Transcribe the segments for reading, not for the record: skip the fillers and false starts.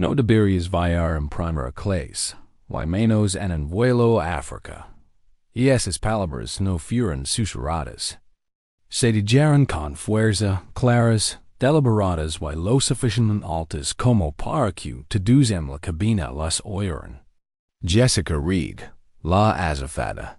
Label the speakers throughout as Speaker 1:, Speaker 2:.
Speaker 1: No deberías viajar en primera clase, y menos en un vuelo a África. Y esas palabras no fueron susurradas. Se dijeron con fuerza, claras, deliberadas y lo suficientemente altas como para que todos en la cabina las oyeran. Jessica Reed, la azafata.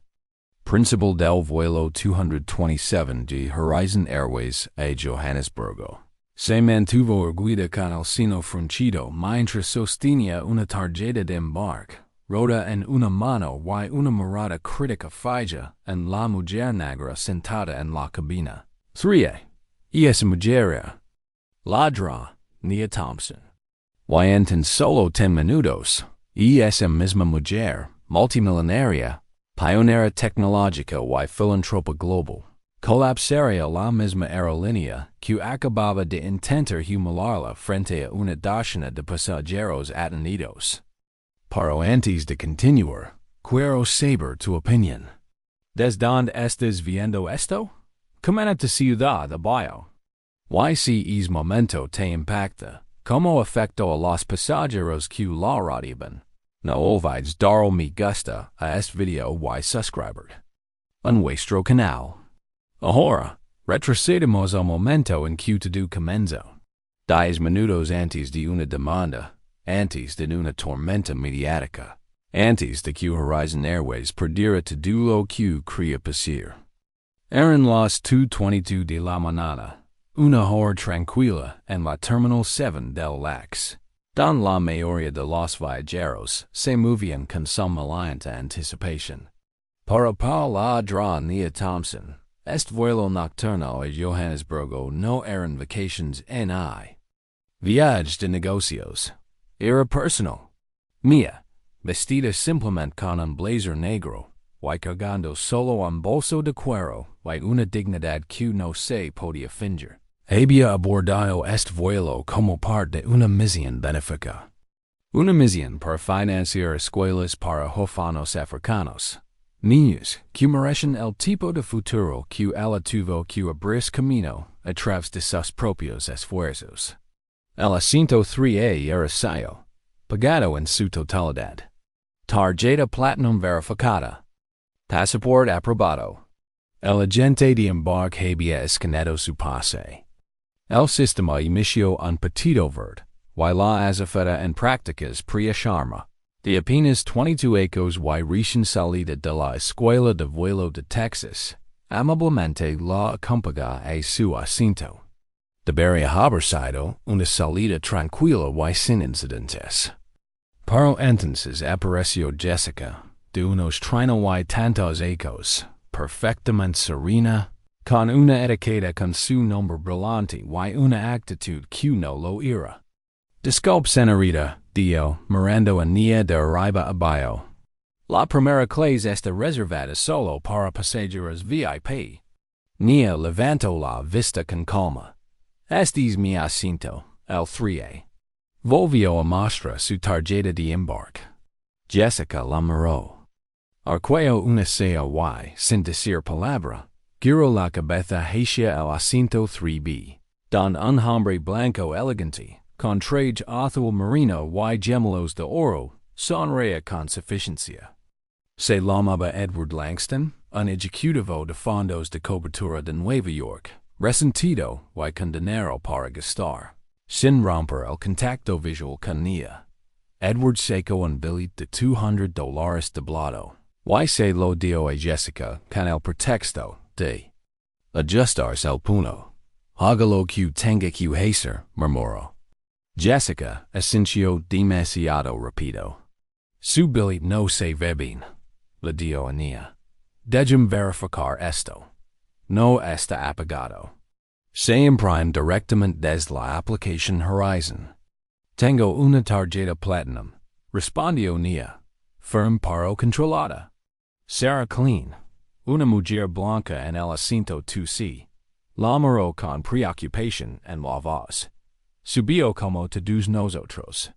Speaker 1: Principal del vuelo 227 de Horizon Airways a Johannesburgo. Se mantuvo erguida con el seno fruncido mientras sostenía una tarjeta de embarque, rota en una mano y una mirada crítica fija en la mujer negra sentada en la cabina. 3. Y esa mujer ladra, Nia Thompson. Y en tan solo 10 minutos, y esa misma mujer, multimillonaria, pionera tecnológica y filantropa global, colapsaría la misma aerolínea que acababa de intentar humilarla frente a una docena de pasajeros atendidos. Pero antes de continuar, quiero saber tu opinión. ¿Desde dónde estás viendo esto? ¿Cómo te ciudad de Bio? Y si es momento te impacta, ¿cómo afectó a los pasajeros que la reciben? No olvides dar me gusta a este video y suscribir a nuestro canal. Ahora, retrocedemos al momento en que todo comenzó. 10 minutos antes de una demanda, antes de una tormenta mediática, antes de que Horizon Airways perdiera todo lo que quería pasar. Eran las 2:22 de la mañana, una hora tranquila en la Terminal 7 del LAX, donde la mayoría de los viajeros se movían con somnolienta anticipación. Para la Nia Thompson, este vuelo nocturno a Johannesburgo no eran vacaciones en viaje de negocios. Era personal. Mía, vestida simplemente con un blazer negro, y cargando solo un bolso de cuero y una dignidad que no se podía fingir. Había abordado este vuelo como parte de una misión benéfica. Una misión para financiar escuelas para jóvenes africanos. Niños que merecen el tipo de futuro que ella tuvo que abrir camino a través de sus propios esfuerzos. El asiento 3A era suyo, pagado en su totalidad. Tarjeta Platinum verificada. Pasaporte aprobado. El agente de embarque había escaneado su pase. El sistema emitió un petito verde, y la azafata en prácticas pre-alarma. De apenas 22 ecos y recién salida de la escuela de vuelo de Texas, amablemente la acompaña a su asiento. Debería haber sido una salida tranquila y sin incidentes. Pero entonces apareció Jessica, de unos 30 y tantos ecos, perfectamente serena, con una etiqueta con su nombre brillante y una actitud que no lo era. Disculpe, señorita, dijo, mirando a Nia de arriba abajo. La primera clase está reservada solo para pasajeros VIP. Nia levantó la vista con calma. Este es mi asiento, el 3A. Volvió a mostrar su tarjeta de embarque. Jessica la miró. Arqueó una ceja y, sin decir palabra, giró la cabeza hacia el asiento 3B. Don un hombre blanco elegante, con traje azul marino y gemelos de oro, sonreía con suficiencia. Se llamaba Edward Langston, un ejecutivo de fondos de cobertura de Nueva York, resentido y con dinero para gastar. Sin romper el contacto visual con Nia, Edward sacó un billete de $200 doblado, y se lo dio a Jessica con el pretexto de ajustarse al punto. Hágalo que tenga que hacer, murmuró. Jessica asintió demasiado rápido. Su billete no se ve bien, le dio a Nia. Déjame verificar esto. No está apagado. Se imprime directamente desde la aplicación Horizon. Tengo una tarjeta Platinum, respondió Nia, firme pero controlada. Sarah Clean, una mujer blanca en el asiento 2C, la miró con preocupación en la voz. Subió como todos nosotros.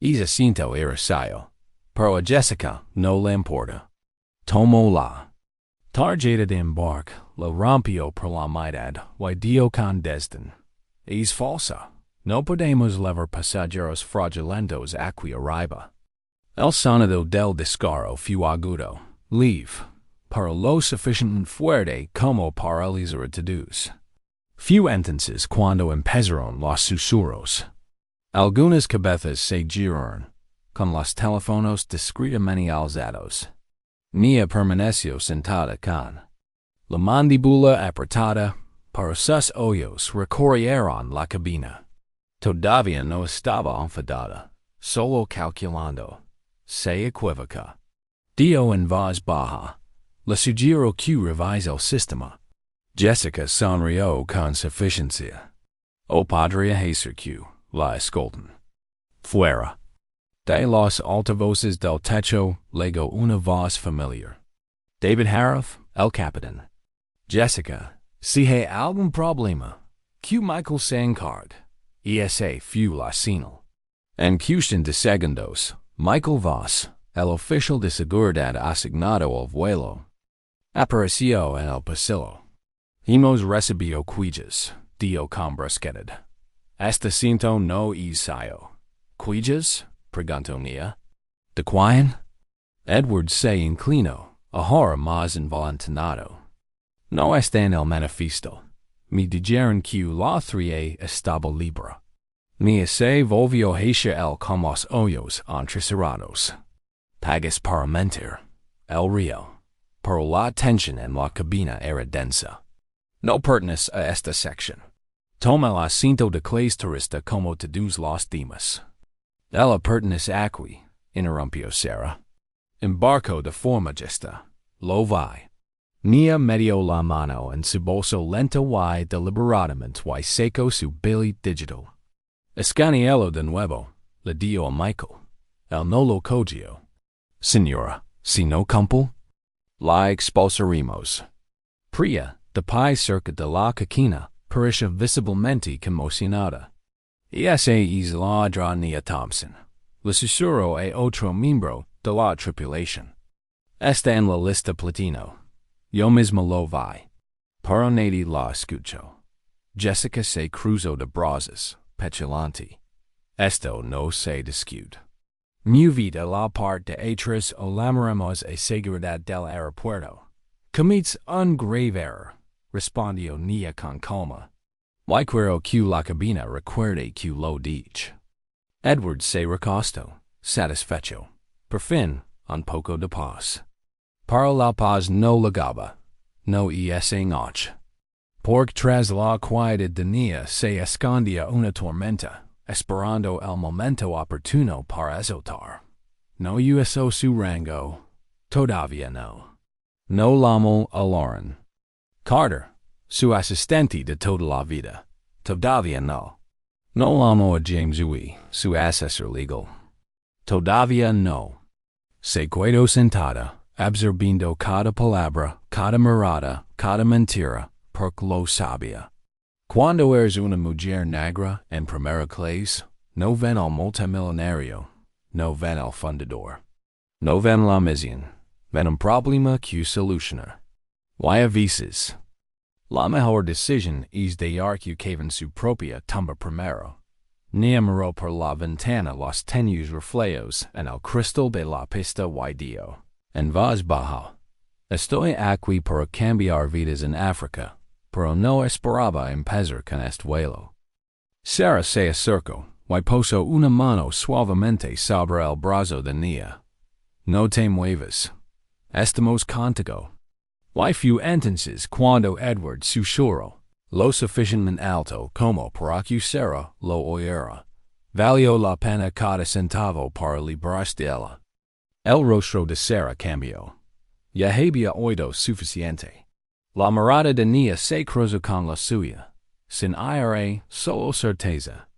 Speaker 1: Ese asiento era suyo, pero a Jessica no le importa. Tomó la tarjeta de embarque, la rompió por la mitad y dio con desdén. Es falsa. No podemos levar pasajeros fraudulentos aquí arriba. El sonido del descargo fue agudo, leve, pero lo suficientemente fuerte como para les irritados. Fue entonces cuando empezaron los susurros. Algunas cabezas se giraron, con los teléfonos discretamente alzados. Nia permaneció sentada con la mandíbula apretada, pero sus ojos recorrieron la cabina. Todavía no estaba enfadada, solo calculando. Se equivoca. Dio en voz baja. Le sugiero que revise el sistema. Jessica sonrió con suficiencia. O podría hacer que la escoltan. Fuera. De los altavoces del techo llegó una voz familiar. David Harrop, el capitán. Jessica, si hay algún problema, que Michael se encargue. Esa fue la señal. En cuestión de segundos, Michael Voss, el oficial de seguridad asignado al vuelo, apareció en el pasillo. Hemos recibido quejas, dio con brusquedad. Este cinto no es suyo. ¿Quejas? Preguntó Nia. ¿De quién? Edward se inclinó, ahora más involuntariado. No está en el manifiesto. Me dijeron que la 3 estaba libre. Nia se volvió hacia él con los ojos entrecerrados. Pagas para mentir. El río. Pero la tensión en la cabina era densa. No pertenece a esta sección. Toma el asiento de clase turista como todos los demás. Ella pertenece aquí, interrumpió Sarah. Embarcó de forma gesta. Lo vi. Nia metió la mano en su bolso lenta y deliberadamente y sacó su billete digital. Escanealo de nuevo, le dio a Michael. Él no lo cogió. Señora, si no cumple, la expulsaremos. Priya, de pie cerca de la coquina, parecía visiblemente conmocionada. Esa es la Nia Thompson. Le susurró a otro miembro de la tripulación. Está en la lista platino. Yo mismo lo vi. Pero nadie la escuchó. Jessica se cruzó de brazos, petulante. Esto no se discute. Movida la parte de atrás o llamaremos a seguridad del aeropuerto. Commits un grave error, respondió Nia con calma. Quiero que la cabina recuerde que lo dije. Edward se recostó, satisfecho. Por fin, un poco de paz. Para la paz no llegaba. No esa noche. Porque tras la quietud de Nia se escondía una tormenta, esperando el momento oportuno para azotar. No usó su rango. Todavía no. No llamó a Lauren. Carter, su asistente de toda la vida. Todavía no. No llamó a James Uy, su asesor legal. Todavía no. Se quedó sentada, absorbiendo cada palabra, cada mirada, cada mentira, porque lo sabía. Cuando eres una mujer negra en primera clase, no ven al multimillonario, no ven al fundador. No ven la misión, ven un problema que solucionar. Y a veces, la mejor decisión es dejar que caven su propia tumba primero. Nia miró por la ventana los tenues reflejos en el cristal de la pista y dijo, en voz baja, estoy aquí para cambiar vidas en África, pero no esperaba empezar con este vuelo. Sarah se acercó y posó una mano suavemente sobre el brazo de Nia. No te muevas. Estamos contigo. Y fue entonces cuando Edward susurró, lo suficientemente alto como para que Sarah lo oyera. Valió la pena cada centavo para librarse de ella. El rostro de Sarah cambió. Ya había oído suficiente. La mirada de Nia se cruzó con la suya, sin aire, solo certeza.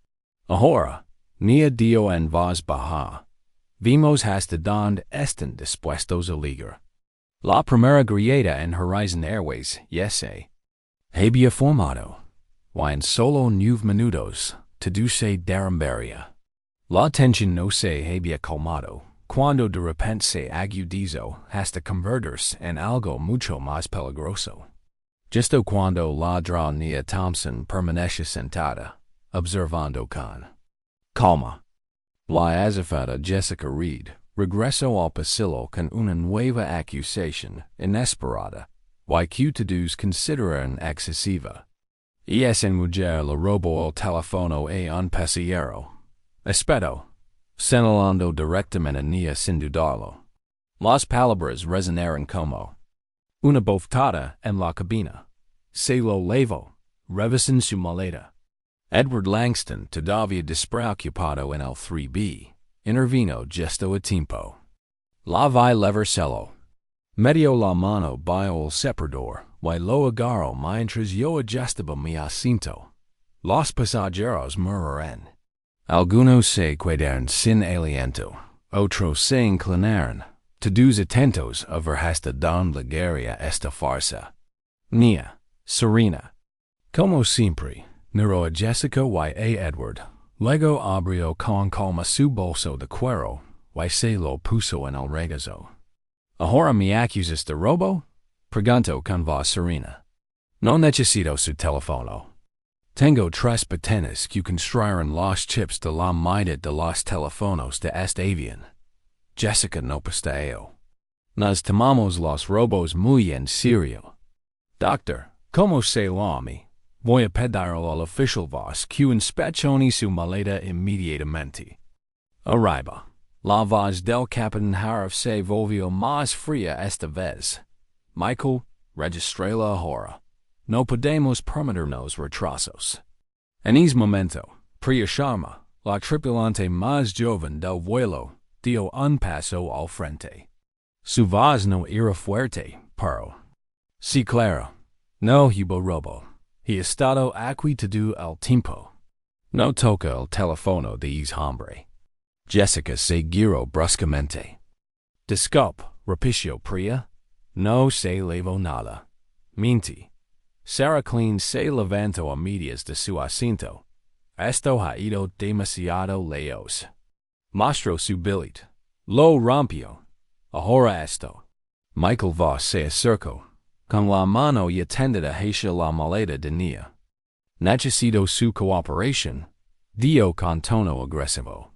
Speaker 1: Ahora, Nia dio en voz baja. Vimos hasta donde están dispuestos a ligar. La primera grieta en Horizon Airways, se había formado, y en solo 9 minutos, todo se derrumbaría. La tensión no se había calmado, cuando de repente se agudizó hasta convertirse en algo mucho más peligroso. Justo cuando la Nia Thompson permanece sentada, observando con calma. La azafata Jessica Reed regresó al pasillo con una nueva acusación inesperada. YQ to-dos consideran excesiva. Y esa mujer le robó el teléfono a un pasajero. Espeto, señalando directamente a Nia sin dudarlo. Las palabras resonaron como una bofetada en la cabina. Se lo levó, revisan su maleta. Edward Langston, todavía despreocupado en el 3B, intervino gesto a tiempo. La vi levercelo. Medio la mano bajo el separador, y lo agarró mientras yo ajustaba mi asiento. Los pasajeros murmuraron. Algunos se quedaron sin aliento, otros se inclinaron, todos atentos a ver hasta dónde llegaría esta farsa. Nia, serena. Como siempre, miró a Jessica y a Edward, luego abrió con calma su bolso de cuero, y se lo puso en el regazo. ¿Ahora me acusas de robo? Preguntó con voz serena. No necesito su teléfono. Tengo 3 patenes que construyeron los chips de la mitad de los teléfonos de este avión. Jessica no pestañeó. Nos tomamos los robos muy en serio. Doctor, ¿cómo se llama? Voy a pedirle al oficial voz que inspeccione su maleta inmediatamente. Arriba. La voz del capitán Harif se volvió más fría esta vez. Michael, registrela ahora. No podemos permitirnos retrasos. En ese momento, Priya Sharma, la tripulante más joven del vuelo, dio un paso al frente. Su voz no era fuerte, pero... Sí, claro. No hubo robo. He estado aquí todo el tiempo. No toca el teléfono de ese hombre. Jessica se giró bruscamente. Disculpe, repitió Priya. No se levó nada. Minti. Sarah Clean se levantó a medias de su asiento. Esto ha ido demasiado lejos. Mostró su billet. Lo rompió. Ahora esto. Michael Voss se acercó, con la mano y tendida hacia la maleta de Nia. Necesito su cooperación, dijo con tono agresivo.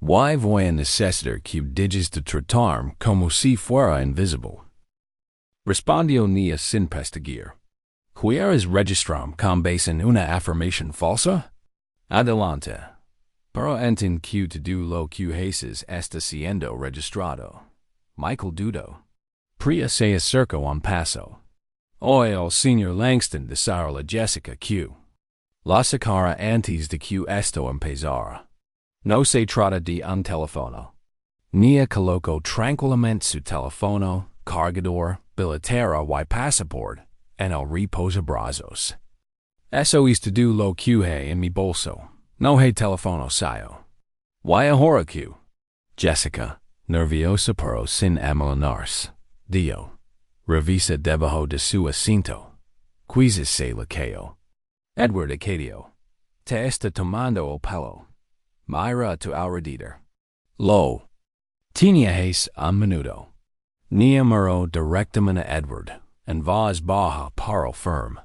Speaker 1: Y voy a necesitar que dejes de tratarme como si fuera invisible. Respondió Nia sin pestañear. ¿Quieres registrarme con base en una afirmación falsa? Adelante. Pero entiendo que todo lo que haces está siendo registrado. Michael dudó. Priya se acercó un paso. Hoy el señor Langston desea a Jessica que la sacara antes de que esto empezara. No se trata de un teléfono. Nia colocó tranquilamente su teléfono, cargador, billetera y pasaporte en el reposabrazos. Eso es todo lo que hay en mi bolso. No hay teléfono sayo. Y ahora que Jessica, nerviosa pero sin amolinarse, dijo. Revisa debajo de su asiento. Quizás se le cayó. Edward accedió. Te está tomando el pelo. Mira a tu alrededor. Lo. Tenías un minuto. Nia miró directamente a Edward, en voz baja pero firme.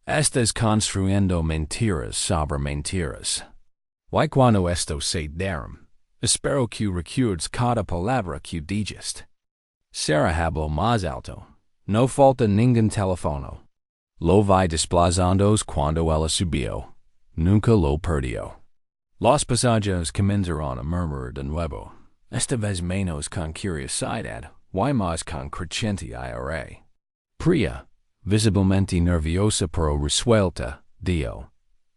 Speaker 1: Estás construyendo mentiras sobre mentiras. Y cuando esto se derrame, espero que recuerdes cada palabra que dijiste. Sarah habló más alto. No falta ningún teléfono. Lo vi desplazándose cuando ella subió. Nunca lo perdió. Los pasajeros comenzaron a murmurar de nuevo. Esta vez menos con curiosidad, y más con creciente ira. Priya, visiblemente nerviosa pero resuelta, dijo.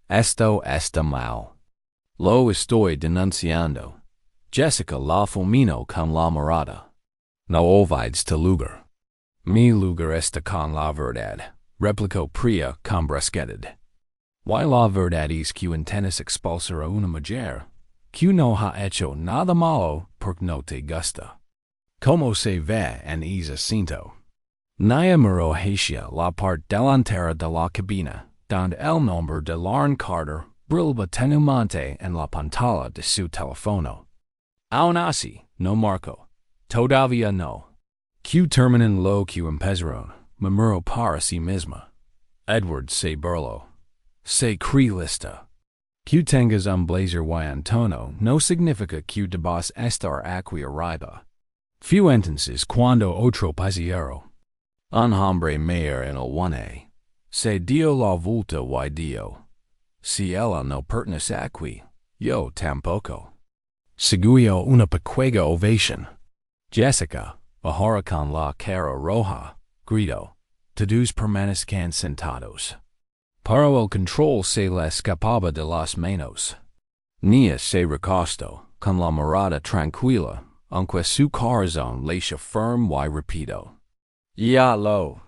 Speaker 1: Esto está mal. Lo estoy denunciando. Jessica la fulminó con la mirada. No olvides tu lugar. Mi lugar está con la verdad, replicó Priya con brusquedad. Y la verdad es que intentas expulsar a una mujer que no ha hecho nada malo porque no te gusta. Como se ve en ese asiento. Nia miró hacia la parte delantera de la cabina, donde el nombre de Lauren Carter brillaba tenuamente en la pantalla de su teléfono. Aún así, no marcó. Todavía no. Que terminan lo que empezaron, murmuró para sí misma. Edward se burló. Se cree lista. Q tengas un blazer y antono no significa que debas estar aquí arriba. Few entences cuando otro pasiero. Un hombre mayor en el one. Se dio la vuelta y dio. Si ella no pertenece aquí, yo tampoco. Seguió una pequeña ovación. Jessica, ahora con la cara roja, gritó. Todos permanezcan sentados. Para el control se le escapaba de las manos. Nia se recostó, con la mirada tranquila, aunque su corazón late firme y rápido. Ya lo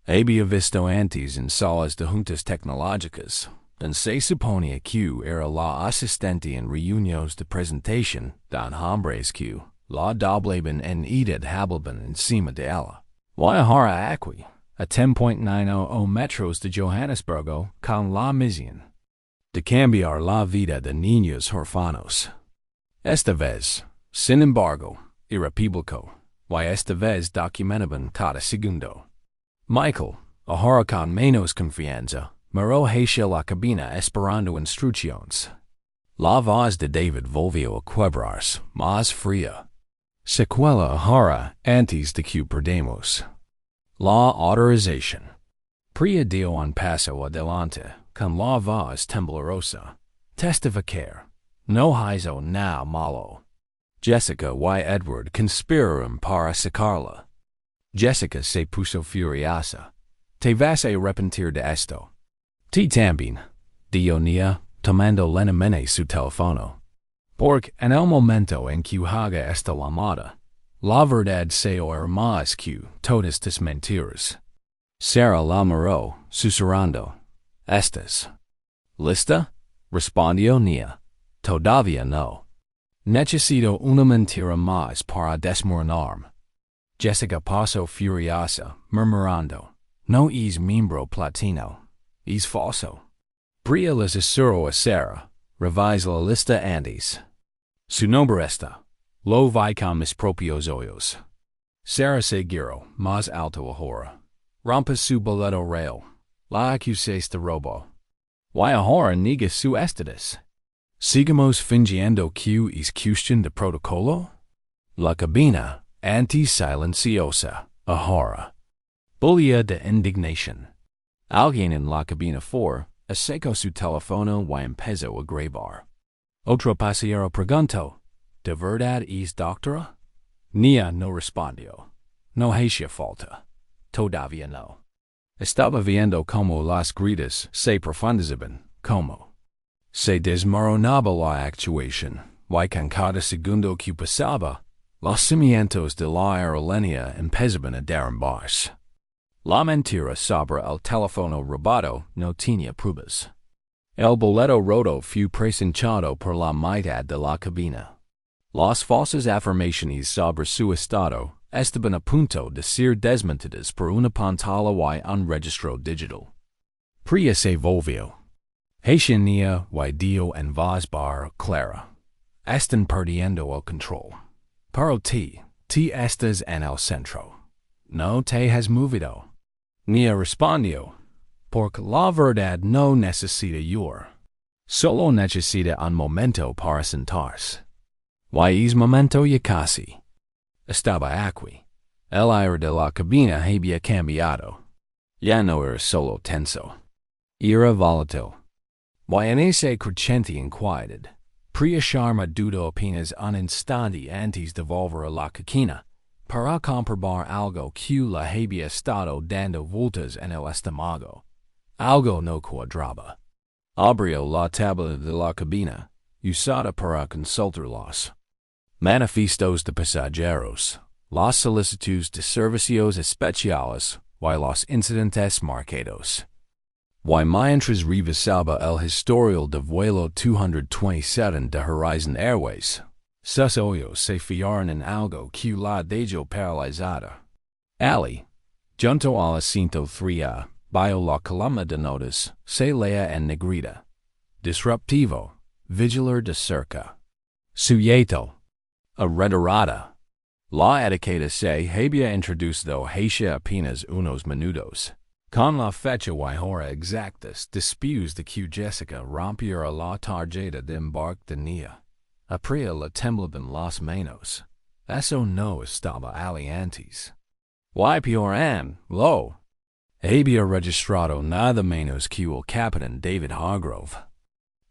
Speaker 1: había visto antes en salas de juntas tecnológicas, donde se suponía que era la asistente en reuniones de presentación, dan hombres que la doblaban en edad hablaban encima de ella. Y ahora aquí, a 10.900 metros de Johannesburgo, con la misión de cambiar la vida de niños huérfanos. Esta vez, sin embargo, era público, y esta vez documentaban cada segundo. Michael, ahora con menos confianza, miró hacia la cabina esperando instrucciones. La voz de David volvió a quebrarse, más fría. Secuela ahora antes de que perdemos la autorización. Priya dio un paso adelante, con la voz temblorosa. Testificar. No hizo nada malo. Jessica y Edward conspiraron para sacarla. Jessica se puso furiosa. Te vas a arrepentir de esto. Ti también, dijo Nia, tomando lentamente su teléfono. Porque en el momento en que haga esta llamada, la verdad se oirá más que todas tus mentiras. Sarah la miró, susurrando. ¿Estás lista? Respondió Nia. Todavía no. Necesito una mentira más para desmoronarme. Jessica pasó furiosa, murmurando. No es miembro platino. Es falso. Priya les aseguró a Sarah. Revise la lista antes. Su nombre está. Lo vi con mis propios ojos. Sarah se giró, más alto ahora. Rompe su boleto real. La acusaste de robo. Y ahora niega su estatus. Sigamos fingiendo que es cuestión de protocolo? La cabina, anti-silenciosa, ahora. Bulla de indignación. Alguien en la cabina 4 sacó su teléfono y empezó a grabar. Otro pasajero preguntó, ¿de verdad es doctora? Nia no respondió. No hacía falta. Todavía no. Estaba viendo cómo las gritas se profundizaban, cómo se desmoronaba la actuación, y con cada segundo que pasaba, los cimientos de la aerolínea empezaban a derrumbarse. La mentira sobre el teléfono robado no tenía pruebas. El boleto roto fue presentado por la mitad de la cabina. Las falsas afirmaciones sobre su estado estaban a punto de ser desmentidas por una pantalla y un registro digital. Priya se volvió. Hacia Nia y dio en voz bar clara. Están perdiendo el control. Pero ti estás en el centro. No te has movido. Nia respondió. Porque la verdad no necesita llorar. Solo necesita un momento para sentarse. Y es momento ya casi. Estaba aquí. El aire de la cabina había cambiado. Ya no era solo tenso. Era volátil. Y en ese creciente inquietud, Priya Sharma dudó apenas un instante antes de volver a la cocina para comprobar algo que le había estado dando vueltas en el estómago. Algo no cuadraba. Abrió la tabla de la cabina, usada para consultar los manifestos de pasajeros, las solicitudes de servicios especiales y los incidentes marcados. Y mientras revisaba el historial de vuelo 227 de Horizon Airways, sus ojos se fijaron en algo que la dejó paralizada. Ali, junto al asiento 3A, vio la columna de notas, se leía en negrita. Disruptivo, vigilar de cerca. Sujeto. A retirada. La etiqueta se había introducido hacia apenas unos minutos. Con la fecha y hora exactas después de que Jessica rompiera la tarjeta de embarcación. Apría la temblaban las manos. Eso no estaba ali antes. Y peor aún, lo había registrado nada menos que el capitán David Hargrove.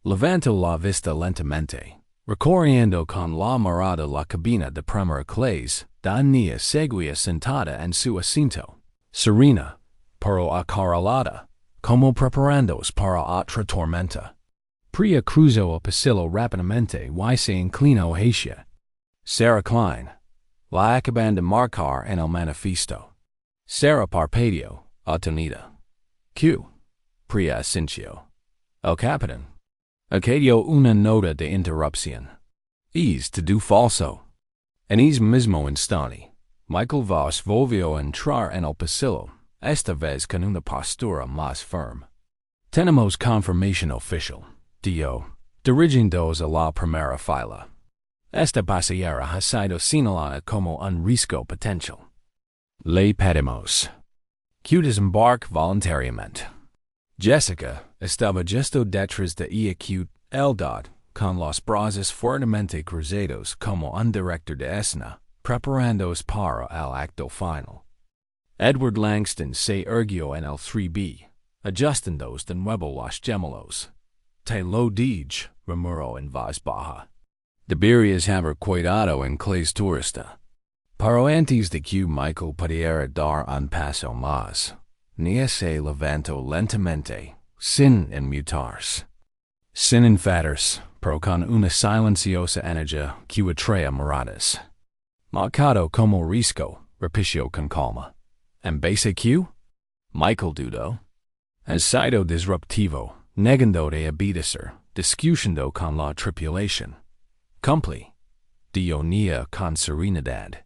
Speaker 1: Levantó la vista lentamente, recorriendo con la mirada la cabina de primera clase. Dania seguía sentada en su asiento, serena, pero acorralada, como preparándose para otra tormenta. Priya cruzó el pasillo rápidamente y se inclinó hacia Sarah Klein. La acaban de marcar en el manifiesto. Sarah parpadeó, atonida. Q. Priya asintió. El capitán añadió una nota de interrupción. Es todo falso. En ese mismo instante, Michael Voss volvió a entrar en el pasillo, esta vez con una postura más firme. Tenemos confirmación oficial, dijo, dirigiéndose a la primera fila. Esta pasajera ha sido señalada como un riesgo potencial. Le pedimos que desembarque voluntariamente. Jessica estaba justo detrás de ella con los brazos fuertemente cruzados como un director de escena, preparándose para el acto final. Edward Langston se erguió en el 3B, ajustándose de nuevo los gemelos. Te lo dije, murmuró en voz baja. Deberías haber cuidado en clase turista. Pero antes de que Michael pudiera dar un paso más, Nia se levantó lentamente, sin inmutarse. Sin enfadarse, pero con una silenciosa energía que atraía miradas. Marcado como risco, repitió con calma. ¿En base Q? Michael dudó. Ha sido disruptivo, negando de obedecer, discutiendo con la tripulación. Cumple, dijo Nia con serenidad.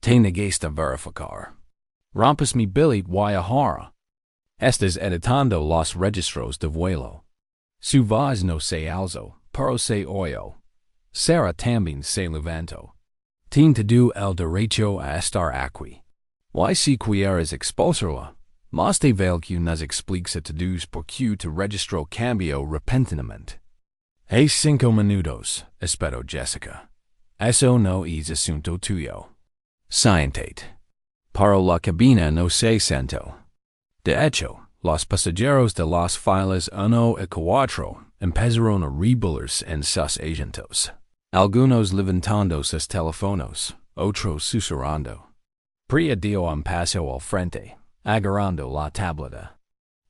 Speaker 1: Te negaste a verificar. Rompes mi billet y ahora. Estás editando los registros de vuelo. Su voz no se alzó, pero se oyó. Sarah también se levantó. Tiene todo el derecho a estar aquí. Y si quieres expulsarla, más te vale que nos expliques a todos por qué te registró cambio repentinamente. Hay 5 minutos, espero Jessica. Eso no es asunto tuyo. Siéntate. Para la cabina no se sentó. De hecho, los pasajeros de las filas 1 y 4 empezaron a rebelarse en sus asientos. Algunos levantando sus teléfonos, otros susurrando. Priya dio un paso al frente, agarrando la tableta.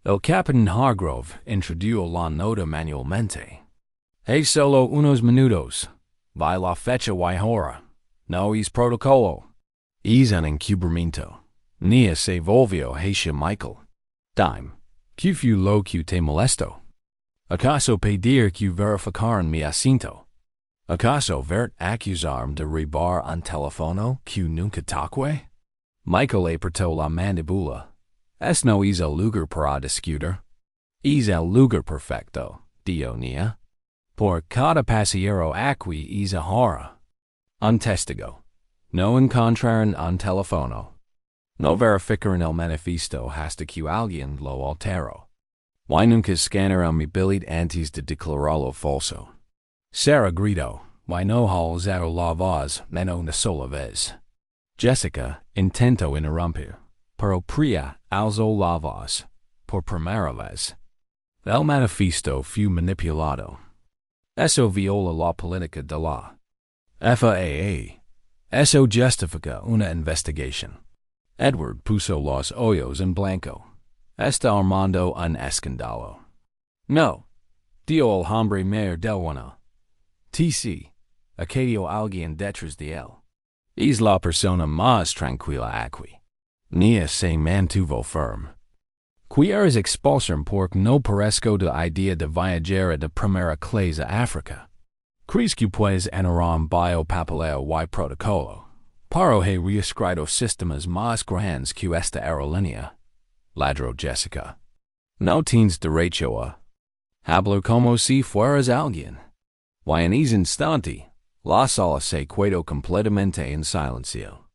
Speaker 1: El capitán Hargrove introdujo la nota manualmente. Hay solo unos minutos. Va la fecha y hora. No es protocolo. Es un encubrimiento. Nia se volvió hacia Michael. Dime, ¿qué fue lo que te molestó? ¿Acaso pedir que verificaran mi asiento? ¿Acaso vert acusarme de robar un teléfono que nunca toqué? Michael apretó la mandíbula. Es no es el lugar para discutir. Es el lugar perfecto, dijo Nia. Por cada pasajero aquí es ahora. Un testigo. No encontraron un teléfono. No verificaron el manifiesto hasta que alguien lo alteró. Y nunca escanearon mi billet antes de declararlo falso. Sarah gritó, y no alzó la voz en una sola vez. Jessica intentó interrumpir, pero Priya alzó la voz, por primera vez. El manifiesto fue manipulado. Eso viola la política de la FAA. Eso justifica una investigación. Edward puso los ojos en blanco. Está armando un escándalo. No, dijo el hombre mayor del bueno. TC, acadio alguien detrás de él. Es la persona más tranquila aquí. Nia se mantuvo firme. ¿Quieres expulsarme porque no parezco de idea de viajar de primera clase a África? ¿Crees que puedes entrar en biopapeleo y protocolo? Paro he reescrito sistemas más grandes que esta aerolínea. Ladró Jessica. No tienes derecho a hablar como si fueras alguien. Y en ese instante, la sala se quedó completamente en silencio.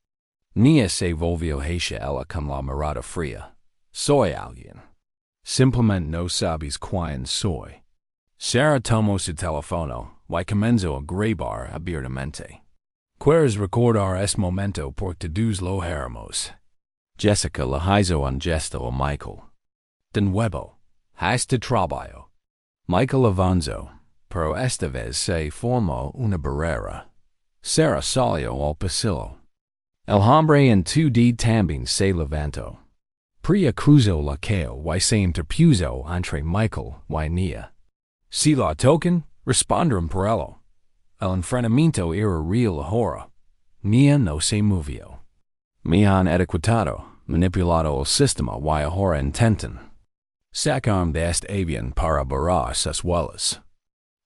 Speaker 1: Nia se volvió hacia ella con la mirada fría. soy alguien. Simplemente no sabes quién soy. Sara tomó su teléfono y comenzó a grabar abiertamente. ¿Quieres recordar este momento porque todos lo haremos? Jessica le hizo un gesto a Michael. De nuevo, hasta trabajo. Michael avanzó, pero esta vez se formó una barrera. Sara salió al pasillo. El hombre en 2D también se levantó. Priya cruzó la calle y se interpuso entre Michael y Nia. Si la tocan, responderán por ello. El enfrentamiento era real ahora. Nia no se movió. Me han etiquetado, manipulado el sistema y ahora intentan sacarme de este avión para borrar sus huellas.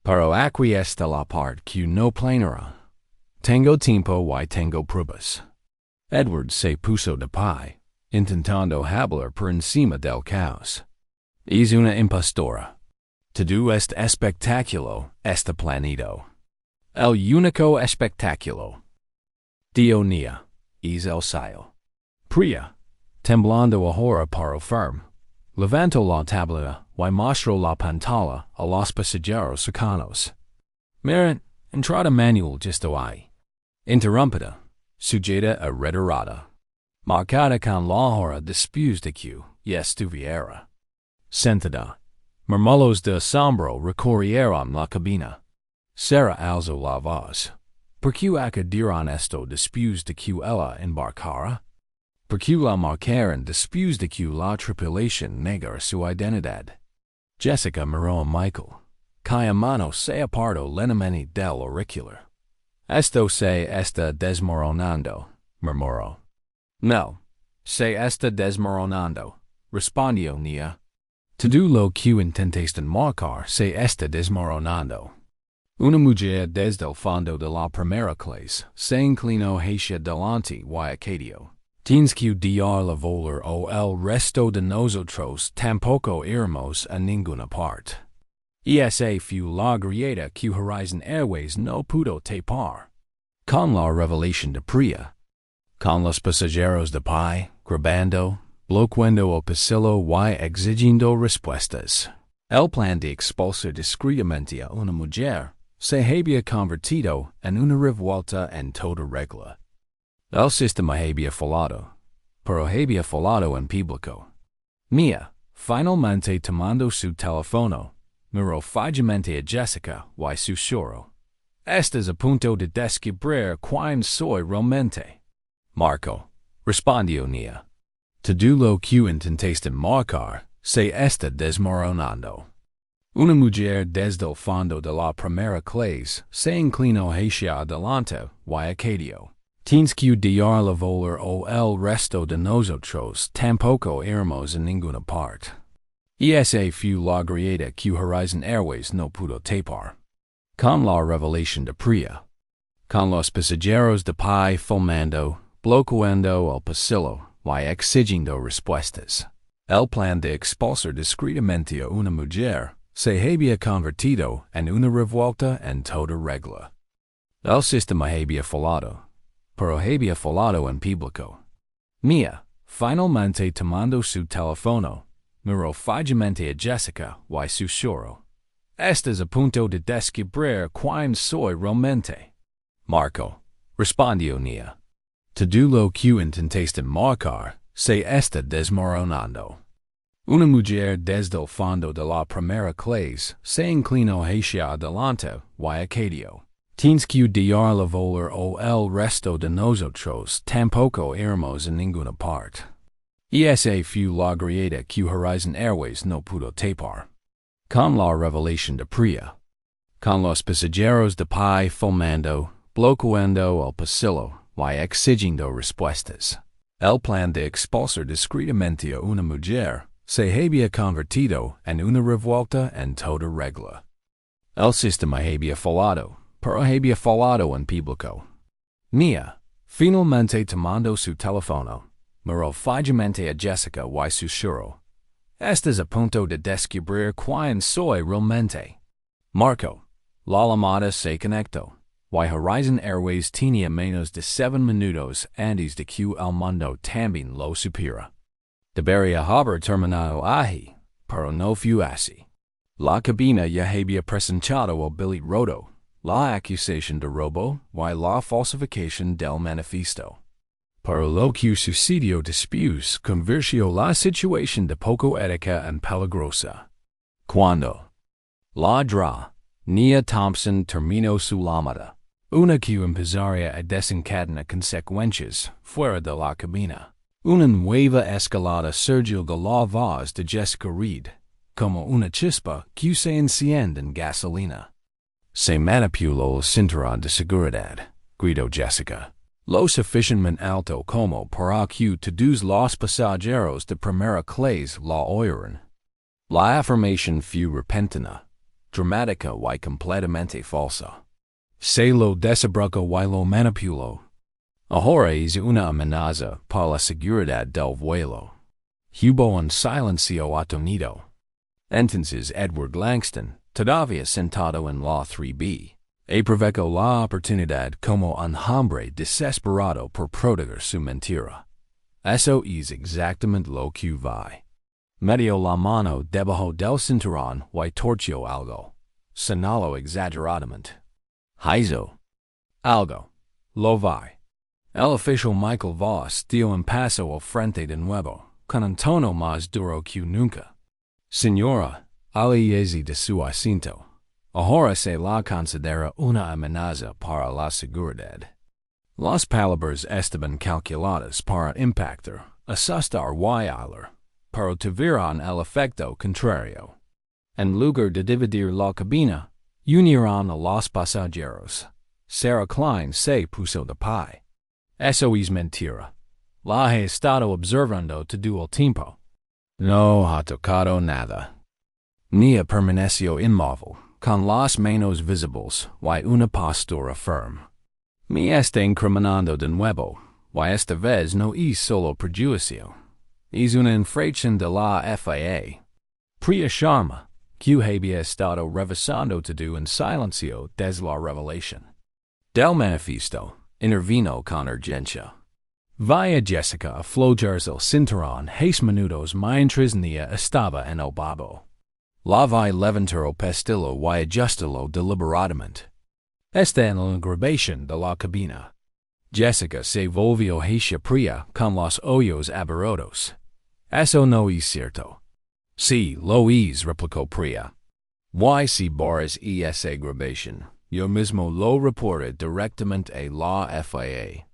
Speaker 1: Pero aquí está la parte que no planeará. Tengo tiempo y tengo pruebas. Edward se puso de pie, intentando hablar por encima del caos. Es una impostora. Todo este espectáculo está planeado. El único espectáculo. Nia, es el cielo. Priya, temblando ahora para el firme, levantó la tabla y mostró la pantalla a los pasajeros cercanos. Miren, entrada manual justo ahí. Interrumpida, sujeta a retirada. Marcada con la hora después de que ya estuviera sentada. Murmullos de asombro recorrieron la cabina. Sara alzó la voz. ¿Por qué acadirán esto después de que ella embarcara? ¿Por qué la marcaron después de que la tripulación negara su identidad? Jessica miró a Michael, cuya mano se apartó lentamente del auricular. Esto se está desmoronando, murmuró. No, se está desmoronando, respondió Nia. Todo lo que intentaste marcar se está desmoronando. Una mujer desde el fondo de la primera clase se inclinó hacia delante y añadió. Tienes que darle valor o el resto de nosotros tampoco iremos a ninguna parte. Esa fue la grieta que Horizon Airways no pudo tapar. Con la revelación de Priya, con los pasajeros de pie, grabando, bloqueando el pasillo y exigiendo respuestas. El plan de expulsar discretamente a una mujer se había convertido en una revuelta en toda regla. El sistema había fallado, pero había fallado en público. Mia, finalmente tomando su teléfono, miró fijamente a Jessica y susurró. Estás a punto de descubrir quién soy realmente. Marco, respondió Nia. Todo lo que intentaste marcar se está desmoronando. Una mujer desde el fondo de la primera clase se inclinó hacia adelante y añadió. Tienes que darle valor o el resto de nosotros tampoco iremos a ninguna parte. Esa fue la grieta que Horizon Airways no pudo tapar. Con la revelación de Priya, con los pasajeros de pie filmando, bloqueando el pasillo y exigiendo respuestas. El plan de expulsar discretamente a una mujer se había convertido en una revuelta en toda regla. El sistema había fallado, pero había fallado en público. Mia, finalmente tomando su teléfono, miró fijamente a Jessica y susurró. Estás a punto de descubrir quién soy realmente. Marco, respondió Nia. Todo lo que intentaste marcar se está desmoronando. Una mujer desde el fondo de la primera clase se inclinó hacia adelante y añadió. Tienes que darle valor o el resto de nosotros tampoco iremos a ninguna parte. Esa fue la grieta que Horizon Airways no pudo tapar. Con la revelación de Priya, con los pasajeros de pie filmando, bloqueando el pasillo y exigiendo respuestas. El plan de expulsar discretamente a una mujer se había convertido en una revuelta en toda regla. El sistema había fallado, pero había fallado en público. Mia, finalmente tomando su teléfono, miró fijamente a Jessica y susurró. Estás a punto de descubrir quién soy realmente. Marco, la llamada se conectó, y Horizon Airways tenía menos de 7 minutos antes de que el mundo también lo supiera. Debería haber terminado ahí, pero no fue así. La cabina ya había presentado el billet roto, la acusación de robo y la falsificación del manifiesto. Pero lo que sucedió después convirtió la situación de poco ética en peligrosa. Cuando la dra. Nia Thompson terminó su llamada, una que empezaría a desencadenar consecuencias fuera de la cabina. Una nueva escalada surgió de la voz de Jessica Reed, como una chispa que se enciende en gasolina. Se manipuló el cinturón de seguridad, gritó Jessica, lo suficientemente alto como para que todos los pasajeros de primera clase la oyeran. La afirmación fue repentina, dramática y completamente falsa. Se lo desabrocó y lo manipuló. Ahora es una amenaza para la seguridad del vuelo. Hubo un silencio atónito. Entonces Edward Langston, todavía sentado en la 3B, aprovechó la oportunidad como un hombre desesperado por proteger su mentira. Eso es exactamente lo que vi. Metió la mano debajo del cinturón y torció algo. Señaló exageradamente. Hizo algo. Lo vi. El oficial Michael Voss dio un paso al frente de nuevo, con un tono más duro que nunca. Señora, aléjese de su asiento. Ahora se la considera una amenaza para la seguridad. Las palabras estaban calculadas para impactar, asustar y alar, pero tuvieron el efecto contrario. En lugar de dividir la cabina, unieron a los pasajeros. Sarah Klein se puso de pie. Eso es mentira. La he estado observando todo el tiempo. No ha tocado nada. Nia permaneció inmóvil, con las manos visibles y una postura firme. Me está incriminando de nuevo, y esta vez no es solo prejuicio. Es una infracción de la FAA. Priya Sharma, que había estado revisando todo en silencio desde la revelación del manifiesto, intervino con urgencia. Vaya Jessica a flojarse el cinturón 6 minutos mientras Nia estaba en el babo. La vi levantar el pestillo y ajustarlo deliberadamente. Está en la grabación de la cabina. Jessica se volvió hacia Priya con los ojos abiertos. Eso no es cierto. Sí, lo es, replicó Priya. Y si Boris esa grabación, yo mismo lo reporté directamente a la FAA.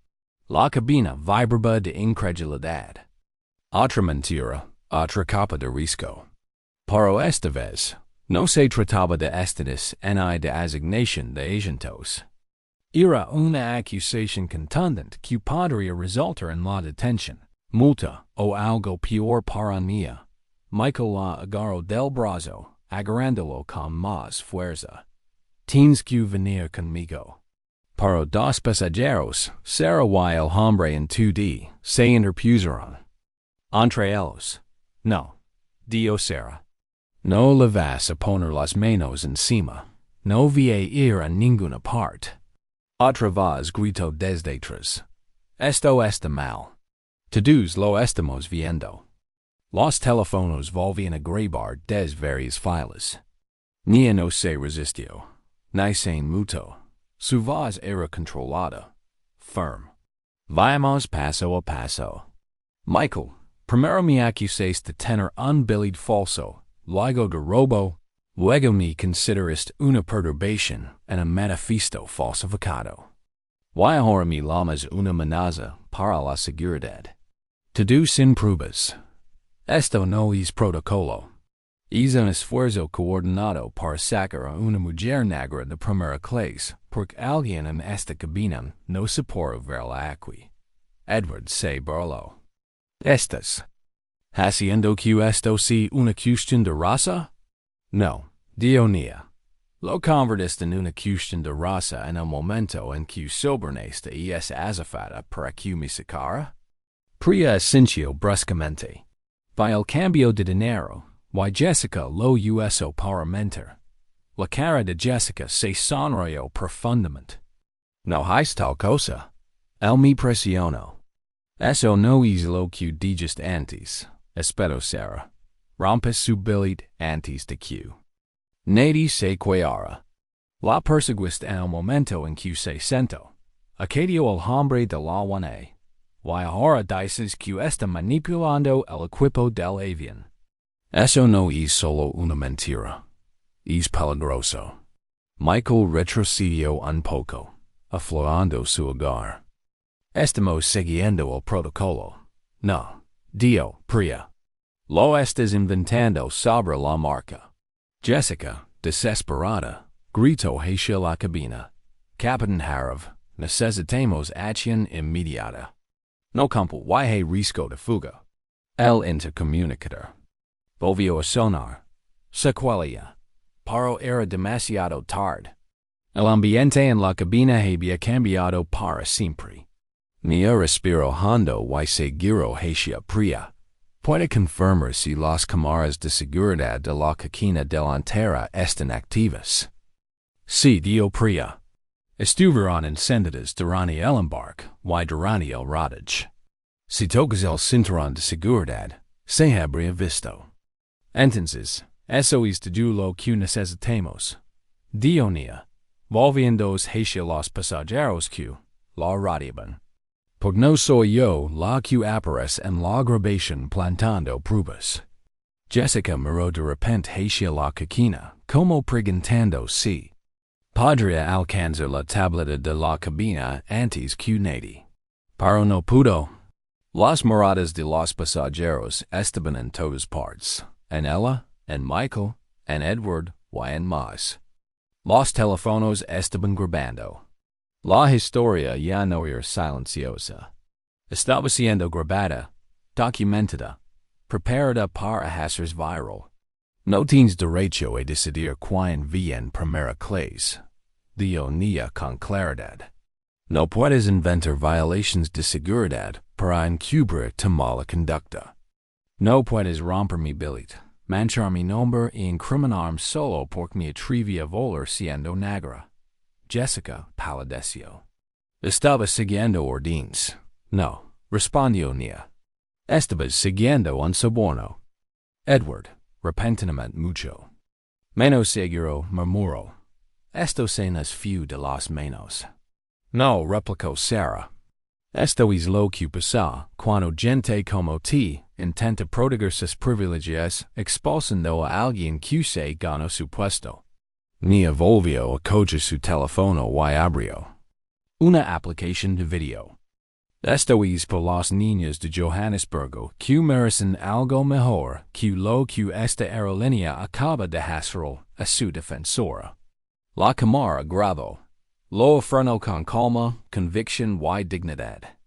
Speaker 1: La cabina vibraba de incredulidad. Otra mentira, otra capa de risco. Pero esta vez, no se trataba de estatus ni de asignación de agentos. Era una acusación contundente que podría resultar en la detención, multa o algo peor para Nia. Michael la agarró del brazo, agarrándolo con más fuerza. Tienes que venir conmigo. Para dos pasajeros, Sarah y el hombre en 2D, se interpusieron. Entre ellos. No, dijo Sarah. No le vas a poner las manos encima. No voy a ir a ninguna parte. Otra vez gritó desde atrás. Esto está mal. Todos lo estamos viendo. Los teléfonos volvían a grabar desde varias filas. Nia no se resistió. Ni se inmutó. Su voz era controlada. Firme. Vamos paso a paso. Michael, primero me acusaste de tener un billet falso, luego de robo, luego me consideraste una perturbación en un manifiesto falsificado. Y ahora me llamas una amenaza para la seguridad. Todo sin pruebas. Esto no es protocolo. Es un esfuerzo coordinado para sacar a una mujer negra de primera clase, porque alguien en esta cabina no se puede ver la aquí. Edward se burló. ¿Estás haciendo que esto sea una cuestión de raza? No, dijo Nia. Lo convertiste en una cuestión de raza en el momento en que sobornaste a esa azafata para que me sacara. Priya asintió bruscamente. By el cambio de dinero, y Jessica lo usó para mentir. La cara de Jessica se sonrió profundamente. No es tal cosa. Él me presionó. Eso no es lo que dijiste antes. espero rompes subilit antes de que nadie se queara. La perseguiste en el momento en que se sentó. Acadio el hombre de la one. Y ahora dices que está manipulando el equipo del avión. Eso no es solo una mentira. Es peligroso. Michael retrocedió un poco, aflorando su hogar. Estamos siguiendo el protocolo. No, Dio, Priya. Lo estás inventando sobre la marca. Jessica, desesperada, gritó hacia la cabina. Capitán Harav, necesitamos acción inmediata. No campo y risco de fuga. El intercomunicador volvió a sonar. Secuelia. Pero era demasiado tarde. El ambiente en la cabina había cambiado para siempre. Nia respiró hondo y seguiró hacia Priya. Puede confirmar si las cámaras de seguridad de la cabina delantera están activas. Sí, dio Priya. Estuvieron encendidas durante el embarque y durante el rodaje. Si tocas el cinturón de seguridad, se habría visto. Entonces, eso es todo lo que necesitamos. Dio Nia, volviéndose hacia los pasajeros que la rodeaban. Porque no soy yo la que aparece en la grabación plantando pruebas. Jessica miró de repente hacia la cabina, como preguntando si podría alcanzar la tableta de la cabina antes que nadie. Pero no pudo. Las miradas de los pasajeros estaban en todas partes, en ella, en Michael, en Edward y en más. Los teléfonos estaban grabando. La historia ya no era silenciosa. Estaba siendo grabada, documentada, preparada para hacerse viral. No tienes derecho a decidir quién vi en primera clase. Dio Nia con claridad. No puedes inventar violaciones de seguridad para encubrir tu mala conducta. No puedes romper mi billet, manchar mi nombre y incriminarme solo porque me atreví a volar siendo negra. Jessica palideció. Estaba siguiendo órdenes. No, respondió Nia. Estabas siguiendo un soborno. Edward, repentinamente mucho. Menos seguro, murmuró. Esto se nos fue de las manos. No, replicó Sarah. Esto es lo que pasa cuando gente como ti intenta proteger sus privilegios expulsando a alguien que se ganó su puesto. Nia volvió a coger su teléfono y abrió una aplicación de video. Esto es por los niños de Johannesburgo que merecen algo mejor que lo que esta aerolínea acaba de hacer a su defensora. La cámara grabó. Lo frenó con calma, convicción y dignidad.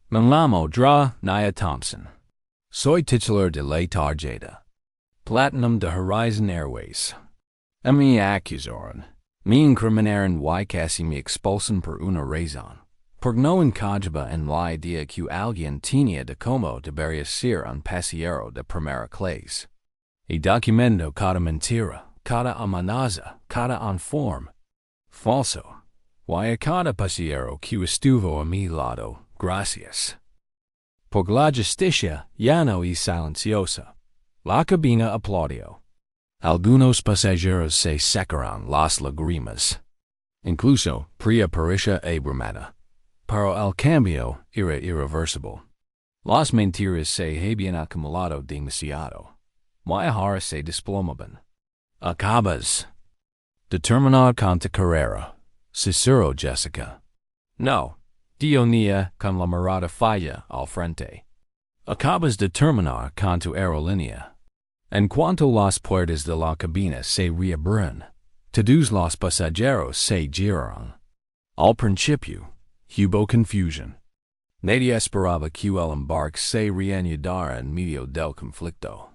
Speaker 1: Me llamo Nia Thompson. Soy titular de la tarjeta Platinum de Horizon Airways. Me acusaron, me incriminaron y casi me expulsan por una razón. Porque no encajaba en la idea que alguien tenía de cómo debería ser un pasajero de primera clase. Y documento cada mentira, cada amenaza, cada informe falso. Y a cada pasajero que estuvo a mi lado, gracias. Porque la justicia ya no es silenciosa. La cabina aplaudió. Algunos pasajeros se secaron las lágrimas. Incluso Priya parecía abrumada. Pero el cambio era irreversible. Las mentiras se habían acumulado demasiado. Y ahora se desplomaban. Acabas. Determinado con tu carrera. Cicero Jessica. No, dio Nia con la mirada falla al frente. Acabas de terminar con tu aerolínea. En cuanto las puertas de la cabina se reabren, todos los pasajeros se giraron. Al principio, hubo confusión. Nadie esperaba que el embarque se reanudara en medio del conflicto.